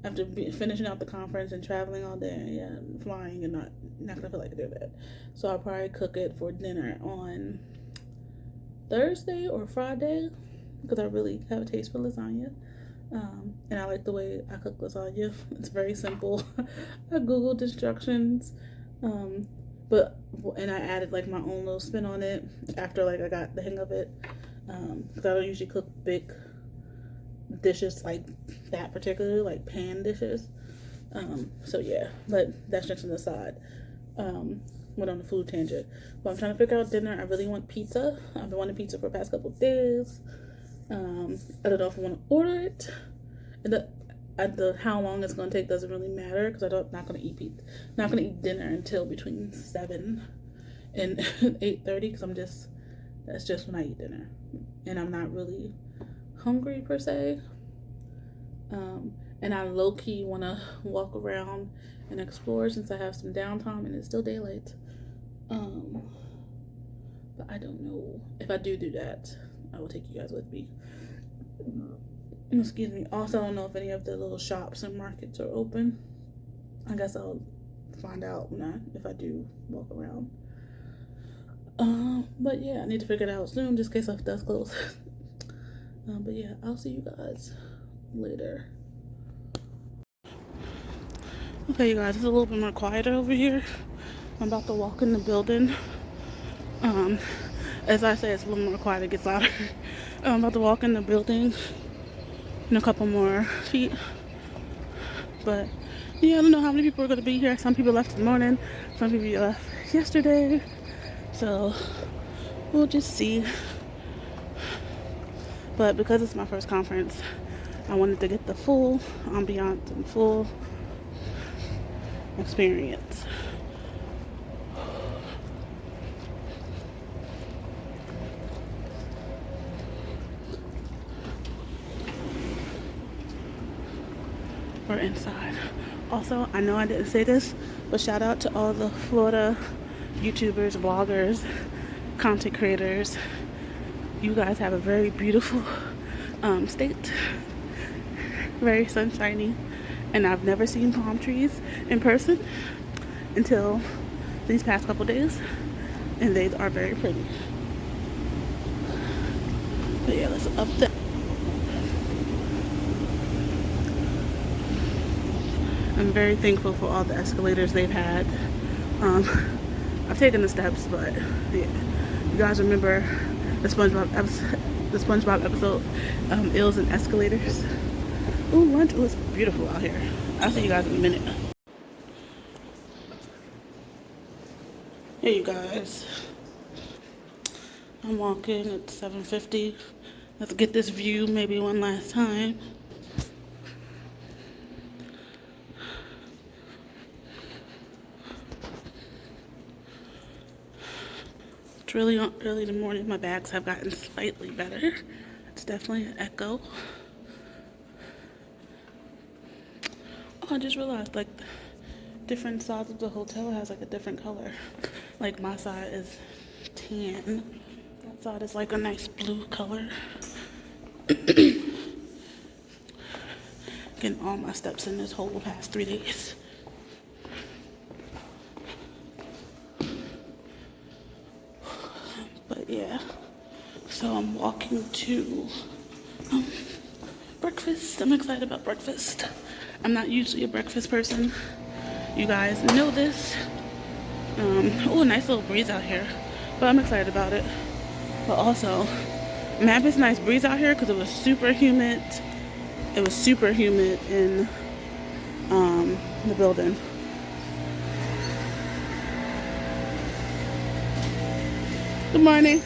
After finishing out the conference and traveling all day, and flying, and not gonna feel like doing that. So I'll probably cook it for dinner on Thursday or Friday, because I really have a taste for lasagna. And I like the way I cook lasagna. It's very simple. I googled instructions, and I added like my own little spin on it after like I got the hang of it, because I don't usually cook big dishes like that, particularly like pan dishes. So yeah, but that's just an aside. Went on a food tangent, but I'm trying to figure out dinner. I really want pizza. I've been wanting pizza for the past couple of days. I don't know if I want to order it, and how long it's going to take doesn't really matter, because I'm not going to eat dinner until between 7 and 8:30, because that's just when I eat dinner, and I'm not really hungry per se. And I low-key want to walk around and explore since I have some downtime and it's still daylight. But I don't know if I do that. I will take you guys with me. Excuse me. Also, I don't know if any of the little shops and markets are open. I guess I'll find out if I do walk around. But yeah, I need to figure it out soon, just in case stuff does close. But yeah, I'll see you guys later. Okay, you guys, it's a little bit more quieter over here. I'm about to walk in the building As I say, it's a little more quiet. It gets louder. I'm about to walk in the building in a couple more feet. But yeah, I don't know how many people are going to be here. Some people left in the morning. Some people left yesterday. So we'll just see. But because it's my first conference, I wanted to get the full ambiance and full experience. We're inside. Also, I know I didn't say this, but shout out to all the Florida YouTubers, vloggers, content creators. You guys have a very beautiful state, very sunshiny, and I've never seen palm trees in person until these past couple days, and they are very pretty. But yeah, let's up there. I'm very thankful for all the escalators they've had. I've taken the steps, but yeah. You guys remember the SpongeBob episode, Ills and Escalators? Ooh, lunch was beautiful out here. I'll see you guys in a minute. Hey, you guys. I'm walking at 7:50. Let's get this view maybe one last time. It's really early in the morning. My bags have gotten slightly better. It's definitely an echo. Oh, I just realized, like, different sides of the hotel has, like, a different color. Like, my side is tan. That side is, like, a nice blue color. Getting all my steps in this whole past 3 days. But yeah, so I'm walking to breakfast. I'm excited about breakfast. I'm not usually a breakfast person. You guys know this. Oh, a nice little breeze out here. But I'm excited about it. But also, I'm happy it's a nice breeze out here because it was super humid. It was super humid in the building. Good morning.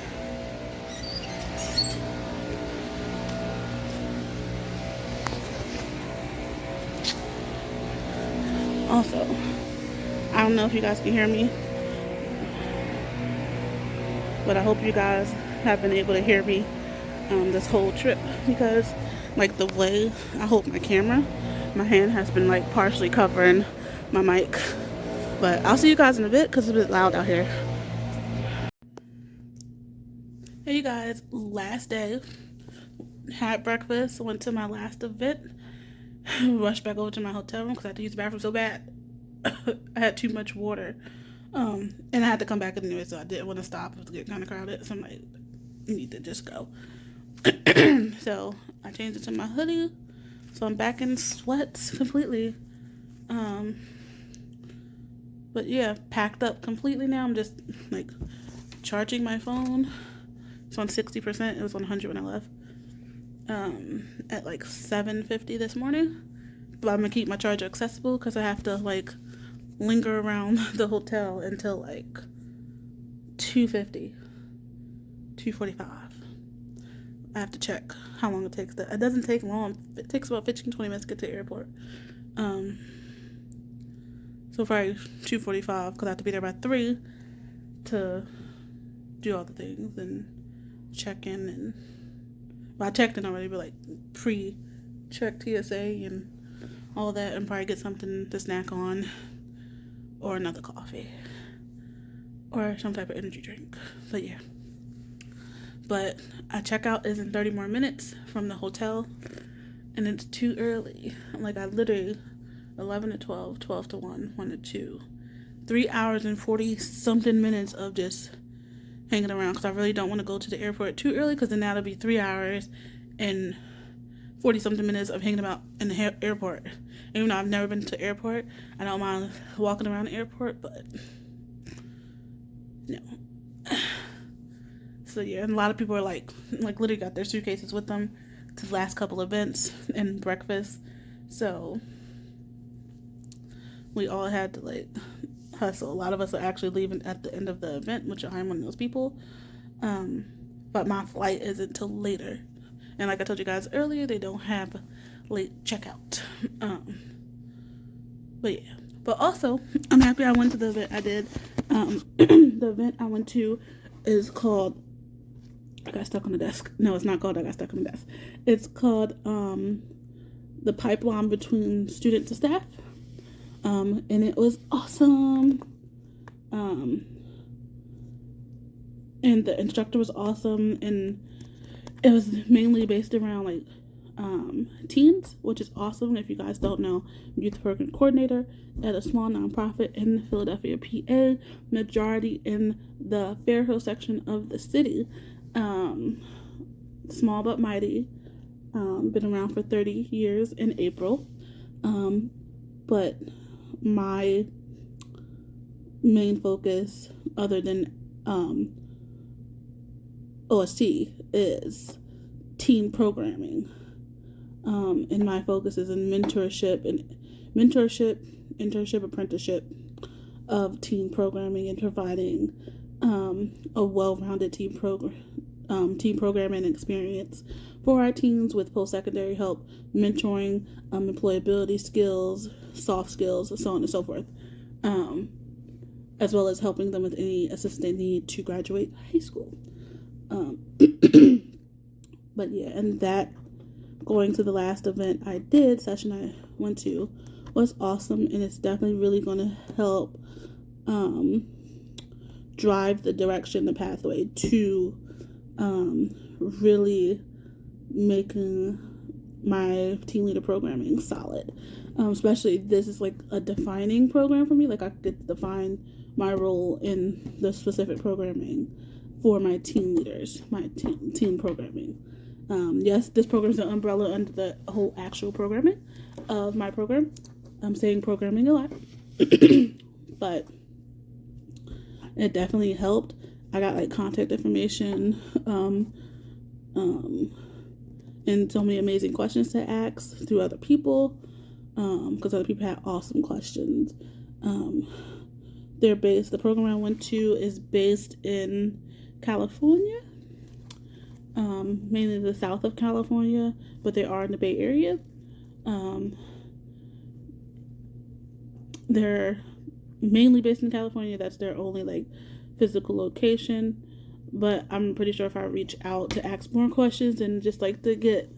Also, I don't know if you guys can hear me, but I hope you guys have been able to hear me this whole trip, because like the way I hold my camera, my hand has been like partially covering my mic. But I'll see you guys in a bit because it's a bit loud out here. Hey you guys, last day, had breakfast, went to my last event, rushed back over to my hotel room because I had to use the bathroom so bad. I had too much water, and I had to come back anyway, so I didn't want to stop. It was getting kind of crowded, so I'm like, you need to just go. So I changed it to my hoodie, so I'm back in sweats completely. But yeah, packed up completely now. I'm just like charging my phone. It's on 60%. It was on 100 when I left. At like 7:50 this morning. But I'm gonna keep my charger accessible because I have to like linger around the hotel until like 2:50, 2:45. I have to check how long it takes. It doesn't take long. It takes about 15-20 minutes to get to the airport. So probably 2:45 because I have to be there by 3 to do all the things and check in. And well, I checked in already, but like pre-check TSA and all that, and probably get something to snack on, or another coffee, or some type of energy drink. But yeah. But I check out is in 30 more minutes from the hotel, and it's too early. Like I literally 11 to 12, 12 to 1, 1 to 2, 3 hours and 40 something minutes of just hanging around because I really don't want to go to the airport too early, because then that'll be 3 hours and 40 something minutes of hanging about in the airport. And even though I've never been to the airport, I don't mind walking around the airport, but no. So yeah, and a lot of people are like literally got their suitcases with them to the last couple events and breakfast. So we all had to like hustle. A lot of us are actually leaving at the end of the event, which I'm one of those people. But my flight isn't till later. And like I told you guys earlier, they don't have late checkout. But yeah. But also, I'm happy I went to the event I did. The event I went to is called I Got Stuck on the Desk. No, it's not called I Got Stuck on the Desk. It's called The Pipeline Between Student to Staff. And it was awesome. And the instructor was awesome, and it was mainly based around like teens, which is awesome. If you guys don't know, youth program coordinator at a small nonprofit in Philadelphia, PA, majority in the Fairhill section of the city. Small but mighty. Been around for 30 years in April. But my main focus, other than OST, is teen programming. And my focus is in internship, apprenticeship of teen programming, and providing a well-rounded teen programming experience for our teens with post-secondary help, mentoring, employability skills, soft skills, so on and so forth, as well as helping them with any assistance they need to graduate high school. But yeah, and that, going to the last event I did, session I went to, was awesome, and it's definitely really going to help drive the direction, the pathway to really making my team leader programming solid. Especially, this is like a defining program for me. Like, I get to define my role in the specific programming for my team leaders, my team programming. Yes, this program is an umbrella under the whole actual programming of my program. I'm saying programming a lot, but it definitely helped. I got like contact information, and so many amazing questions to ask through other people, because other people had awesome questions. The program I went to is based in California, mainly the south of California, but they are in the Bay Area. They're mainly based in California. That's their only like physical location, but I'm pretty sure if I reach out to ask more questions and just like to get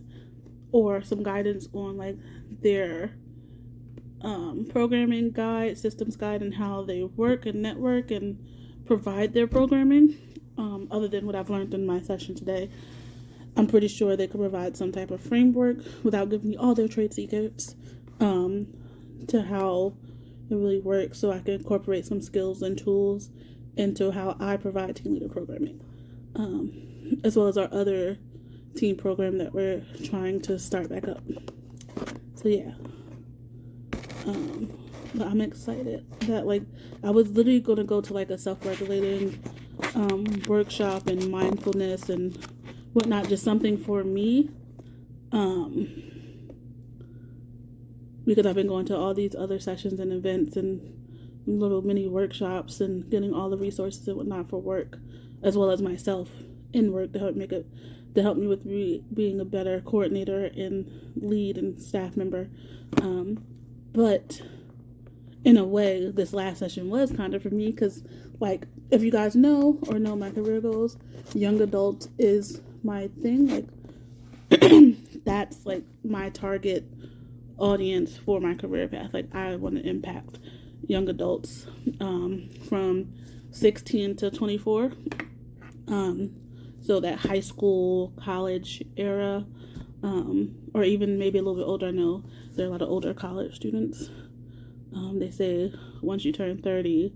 or some guidance on like their programming guide, systems guide, and how they work and network and provide their programming, other than what I've learned in my session today, I'm pretty sure they could provide some type of framework without giving me all their trade secrets, to how it really works, so I can incorporate some skills and tools into how I provide team leader programming, as well as our other team program that we're trying to start back up. So yeah, but I'm excited that like I was literally going to go to like a self-regulating workshop and mindfulness and whatnot, just something for me, because I've been going to all these other sessions and events and little mini workshops and getting all the resources and whatnot for work, as well as myself in work to help me with being a better coordinator and lead and staff member. But in a way, this last session was kind of for me, because like if you guys know or know my career goals, young adult is my thing. Like that's like my target audience for my career path. Like I want to impact young adults from 16 to 24, so that high school, college era, or even maybe a little bit older. I know there are a lot of older college students. They say once you turn 30,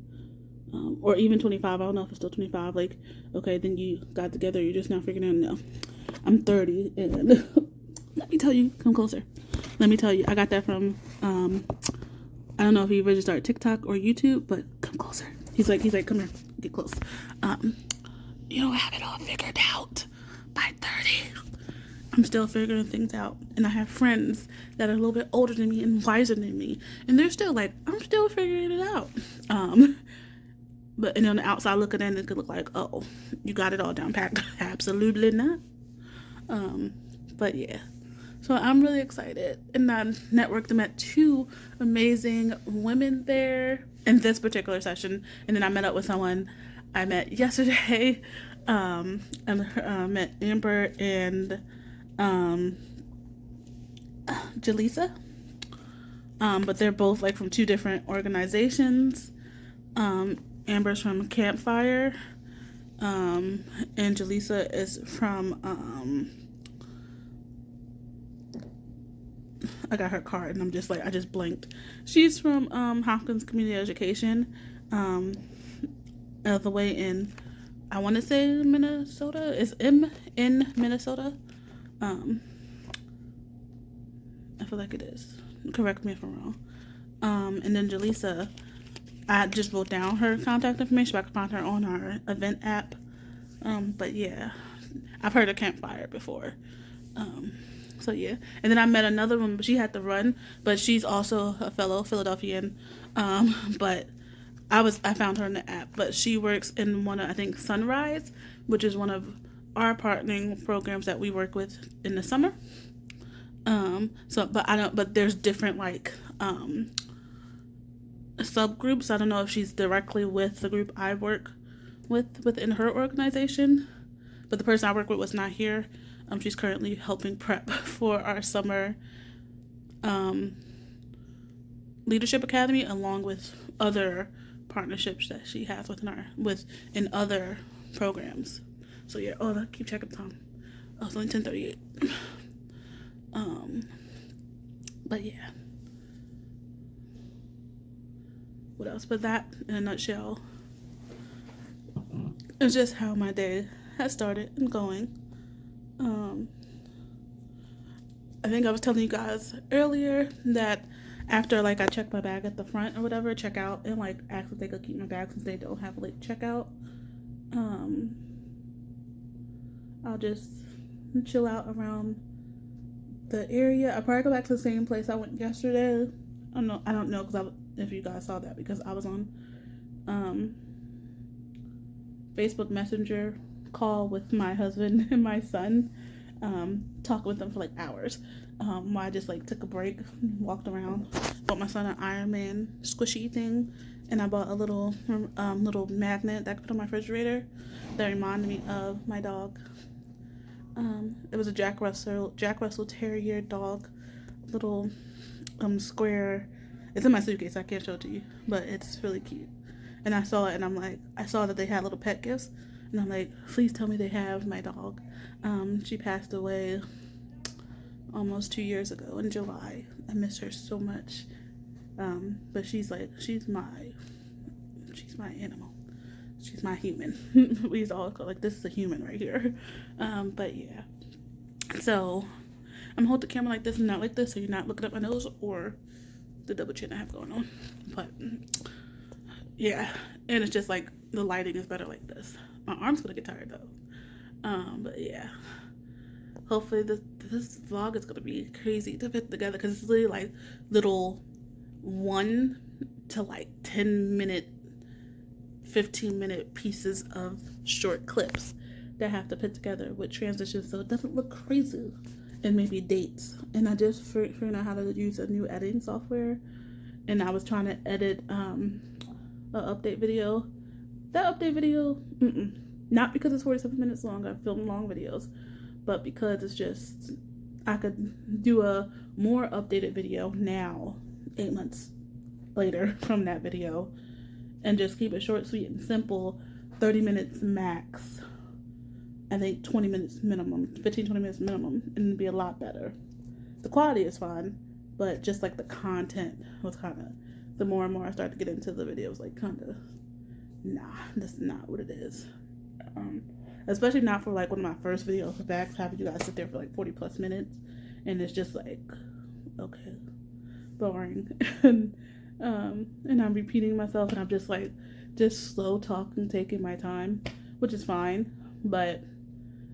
or even 25, I don't know if it's still 25, like, okay, then you got together, you're just now figuring out. No, I'm 30, and let me tell you, come closer. Let me tell you, I got that from, I don't know if he registered TikTok or YouTube, but come closer. He's like, come here, get close. you don't have it all figured out by 30. I'm still figuring things out. And I have friends that are a little bit older than me and wiser than me. And they're still like, I'm still figuring it out. But and on the outside looking in, it could look like, oh, you got it all down packed. Absolutely not. But yeah. So I'm really excited. And I networked and met 2 amazing women there in this particular session. And then I met up with someone I met yesterday. And met Amber and Jaleesa. But they're both like from 2 different organizations. Amber's from Campfire. And Jaleesa is from I got her card and I'm just like, I just blinked. She's from Hopkins Community Education. The way in, I want to say Minnesota. It's in Minnesota. I feel like it is. Correct me if I'm wrong. And then Jaleesa, I just wrote down her contact information so I could find her on our event app. But yeah, I've heard of Campfire before. So yeah, and then I met another one, but she had to run, but she's also a fellow Philadelphian. But I found her in the app, but she works in one of, I think, Sunrise, which is one of our partnering programs that we work with in the summer. But there's different like subgroups. I don't know if she's directly with the group I work with within her organization, but the person I work with was not here. She's currently helping prep for our summer leadership academy, along with other partnerships that she has in other programs. So yeah, keep checking the time. Oh, it's only 10:38. But yeah. What else? But that, in a nutshell, is just how my day has started and going. I think I was telling you guys earlier that after like I check my bag at the front or whatever, check out and like ask if they could keep my bag since they don't have late checkout. I'll just chill out around the area. I'll probably go back to the same place I went yesterday. I don't know if you guys saw that, because I was on Facebook Messenger call with my husband and my son, talking with them for like hours. While I just like took a break, walked around, bought my son an Iron Man squishy thing, and I bought a little magnet that I could put on my refrigerator that reminded me of my dog. It was a Jack Russell Terrier dog, little square. It's in my suitcase. I can't show it to you, but it's really cute. And I saw it, and I saw that they had little pet gifts, and I'm like, please tell me they have my dog. She passed away almost 2 years ago in July. I miss her so much. But she's my animal. She's my human. We used to always call like, this is a human right here. But yeah. So I'm holding the camera like this and not like this, so you're not looking at my nose or the double chin I have going on. But yeah, and it's just like the lighting is better like this. My arm's gonna get tired though. But yeah, hopefully this vlog is gonna be crazy to put together, because it's really like little 1 to like 10-minute, 15-minute pieces of short clips that I have to put together with transitions so it doesn't look crazy, and maybe dates. And I just figured out how to use a new editing software, and I was trying to edit an update video. That update video, not because it's 47 minutes long, I film long videos, but because it's just, I could do a more updated video now, 8 months later from that video, and just keep it short, sweet, and simple, 30 minutes max. I think 20 minutes minimum, 15-20 minutes minimum, and it'd be a lot better. The quality is fine, but just like the content was kind of, the more and more I started to get into the videos, like kind of, nah, that's not what it is. Especially not for like one of my first videos back, having you guys sit there for like 40 plus minutes, and it's just like, okay, boring. And I'm repeating myself, and I'm just like, just slow talking, taking my time, which is fine, but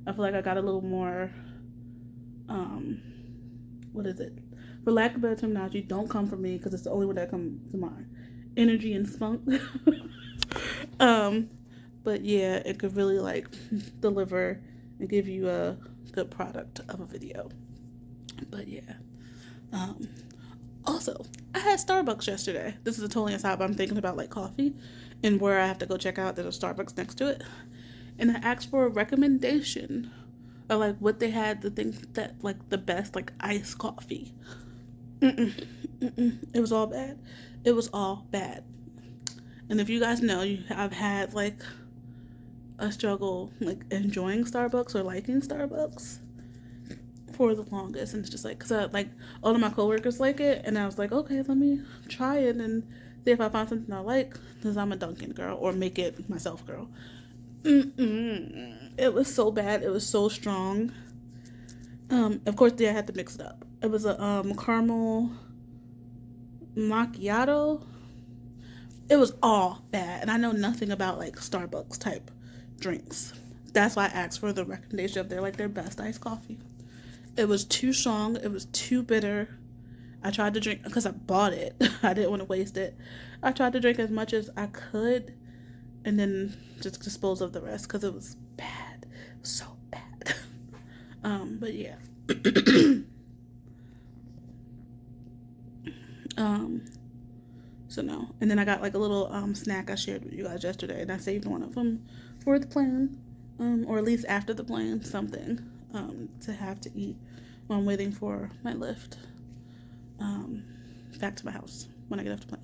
I feel like I got a little more, what is it? For lack of better terminology, don't come for me because it's the only word that comes to mind. Energy and spunk. But yeah, it could really like deliver and give you a good product of a video. But yeah. Also, I had Starbucks yesterday. This is a totally aside, but I'm thinking about like coffee and where I have to go check out. There's a Starbucks next to it. And I asked for a recommendation of like what they had, the things that like the best like iced coffee. It was all bad. It was all bad. And if you guys know, I've had like a struggle like enjoying Starbucks or liking Starbucks for the longest. And it's just like, because like all of my coworkers like it, and I was like, okay, let me try it and see if I find something I like, because I'm a Dunkin' girl, or make it myself girl. It was so bad. It was so strong. Of course, I had to mix it up. It was a caramel macchiato. It was all bad, and I know nothing about like Starbucks type drinks. That's why I asked for the recommendation of their best iced coffee. It was too strong. It was too bitter. I tried to drink, because I bought it. I didn't want to waste it. I tried to drink as much as I could and then just dispose of the rest because it was bad. It was so bad. But yeah. So no. And then I got like a little snack I shared with you guys yesterday, and I saved one of them for the plane, or at least after the plane, something to have to eat while I'm waiting for my lift back to my house when I get off the plane.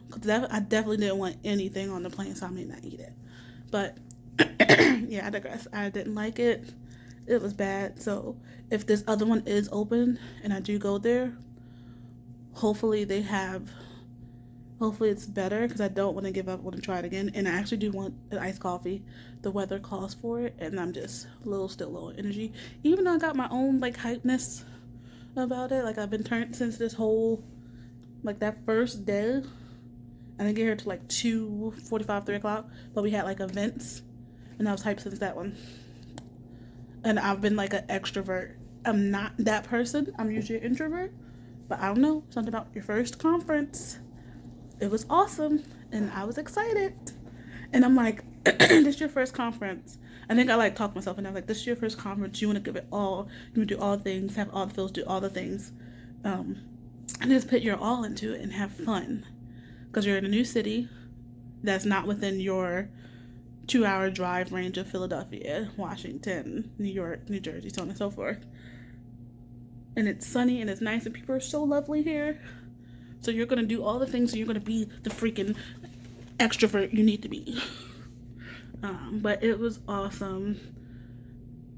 Because I definitely didn't want anything on the plane, so I may not eat it. But yeah, I digress. I didn't like it. It was bad. So if this other one is open and I do go there, hopefully it's better, because I don't want to give up. I want to try it again, and I actually do want an iced coffee. The weather calls for it, and I'm just still low on energy, even though I got my own like hypeness about it. Like, I've been turned since this whole like that first day. I didn't get here till like 2:45, 3 o'clock, but we had like events, and I was hyped since that one. And I've been like an extrovert. I'm not that person. I'm usually an introvert, but I don't know, something about your first conference. It was awesome, and I was excited. And I'm like, this is your first conference. I think I like talked myself, and I'm like, this is your first conference. You want to give it all. You want to do all the things, have all the feels, do all the things. And just put your all into it and have fun. Because you're in a new city that's not within your 2-hour drive range of Philadelphia, Washington, New York, New Jersey, so on and so forth. And it's sunny and it's nice, and people are so lovely here. So you're going to do all the things, and you're going to be the freaking extrovert you need to be. But it was awesome.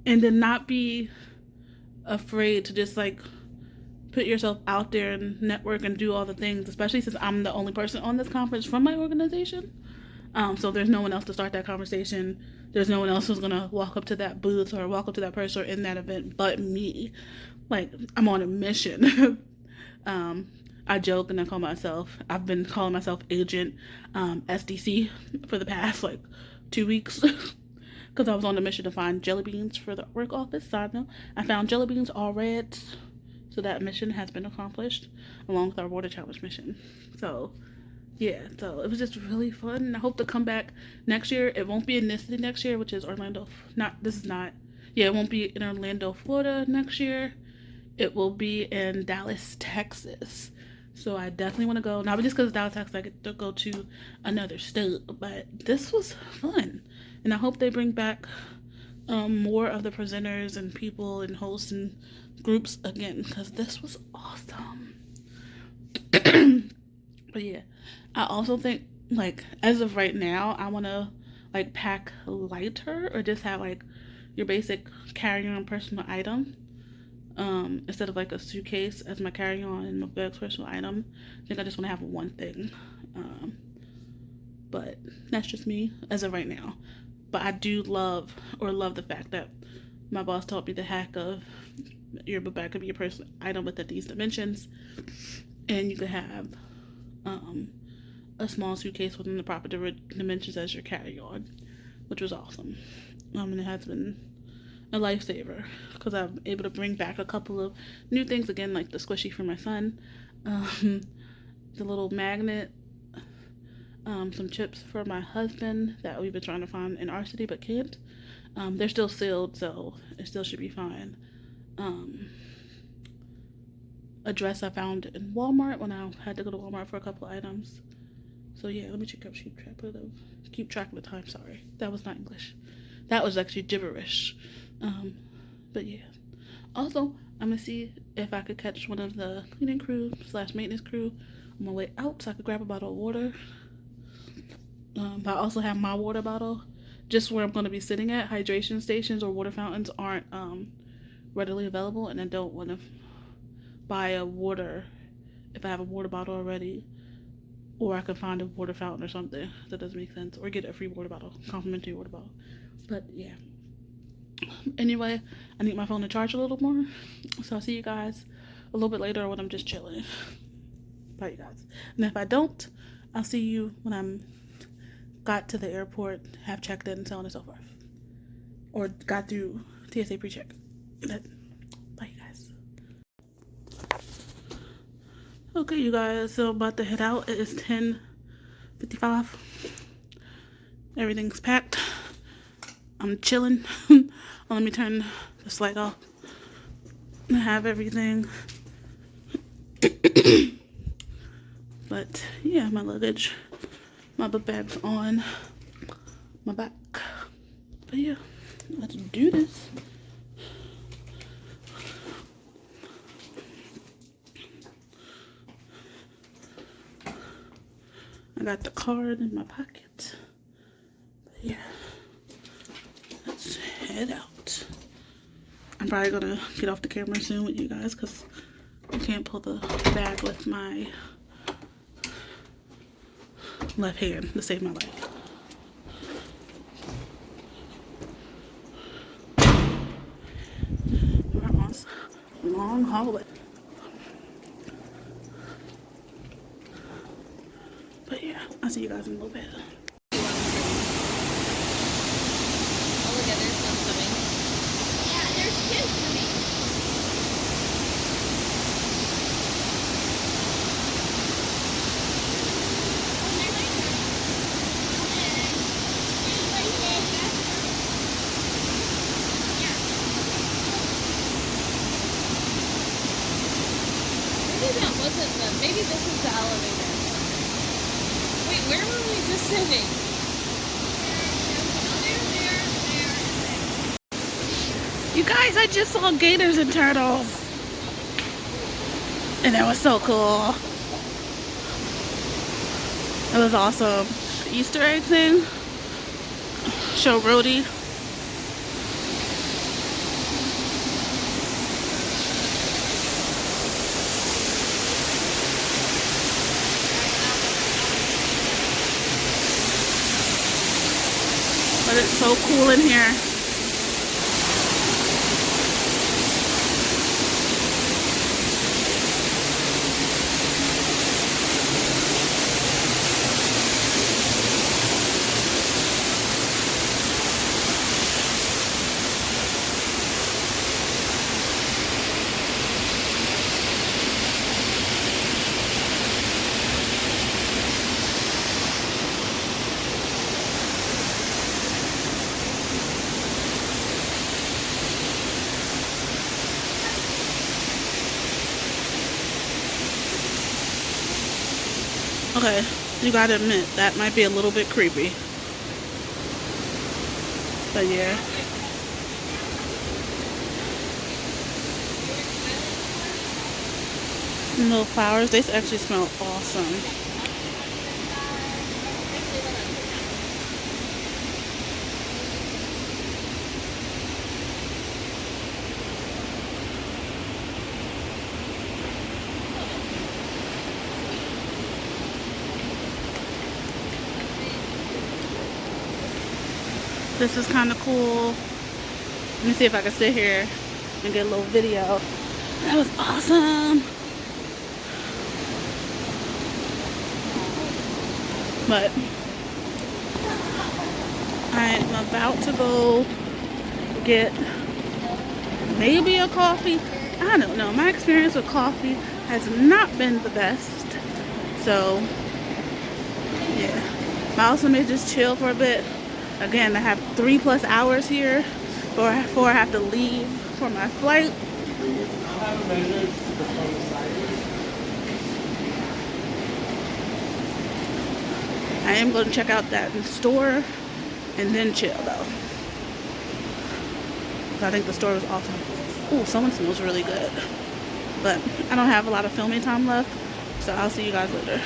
And then not be afraid to just like put yourself out there and network and do all the things, especially since I'm the only person on this conference from my organization. So there's no one else to start that conversation. There's no one else who's going to walk up to that booth or walk up to that person or in that event but me. Like, I'm on a mission. I joke and I call myself, I've been calling myself Agent SDC for the past like 2 weeks. Because I was on a mission to find jelly beans for the work office. Side note, I found jelly beans, all reds. So that mission has been accomplished, along with our water challenge mission. So yeah, so it was just really fun. And I hope to come back next year. It won't be in this city next year, which is Orlando. It won't be in Orlando, Florida next year. It will be in Dallas, Texas. So I definitely want to go. Not just because it's Dallas, Texas, I get to go to another state. But this was fun. And I hope they bring back more of the presenters and people and hosts and groups again, because this was awesome. But yeah, I also think, like, as of right now, I want to like pack lighter, or just have like your basic carry-on personal item, instead of like a suitcase as my carry-on and my bag's personal item. I think I just want to have one thing, but that's just me as of right now. But I do love the fact that my boss taught me the hack of your book bag could be your personal item within these dimensions, and you could have a small suitcase within the proper dimensions as your carry-on. which was awesome. And it has been a lifesaver because I'm able to bring back a couple of new things again, like the squishy for my son, the little magnet, some chips for my husband that we've been trying to find in our city but can't. They're still sealed, so it still should be fine. A dress I found in Walmart when I had to go to Walmart for a couple items. So yeah, let me keep track of the time. Sorry, that was not English. That was actually gibberish. But yeah. Also, I'm gonna see if I could catch one of the cleaning crew / maintenance crew on my way out so I could grab a bottle of water. But I also have my water bottle just where I'm going to be sitting at. Hydration stations or water fountains aren't readily available, and I don't want to buy a water if I have a water bottle already, or I can find a water fountain or something that doesn't make sense, or get a free water bottle, complimentary water bottle. But yeah, anyway, I need my phone to charge a little more, so I'll see you guys a little bit later when I'm just chilling. Bye, you guys. And if I don't, I'll see you when I'm got to the airport, have checked in, so on and so forth, or got through TSA pre-check. Bye, you guys. Okay, you guys, so I'm about to head out. It is 10:55. Everything's packed. I'm chilling. Let me turn this light off. I have everything. But yeah, my luggage, my book bag's on my back. But yeah, let's do this. I got the card in my pocket. But yeah, let's head out. I'm probably gonna get off the camera soon with you guys because I can't pull the bag with my left hand to save my life. We're on a long hallway. But yeah, I'll see you guys in a little bit. Oh, look at there's some swimming. Yeah, there's kids swimming. Maybe that wasn't the, maybe this is the elevator. Wait, where were we just sitting? You guys, I just saw gators and turtles. And that was so cool. It was awesome. The Easter egg thing. Show Rhodey. But it's so cool in here. Okay, you gotta admit, that might be a little bit creepy. But yeah. And little flowers, they actually smell awesome. This is kind of cool. Let me see if I can sit here and get a little video. That was awesome. But I I'm about to go get maybe a coffee. I don't know. My experience with coffee has not been the best. So, yeah. I also may just chill for a bit. Again, I have 3+ hours here before I have to leave for my flight. I am going to check out that store and then chill though. I think the store was awesome. Ooh, someone smells really good. But I don't have a lot of filming time left, so I'll see you guys later.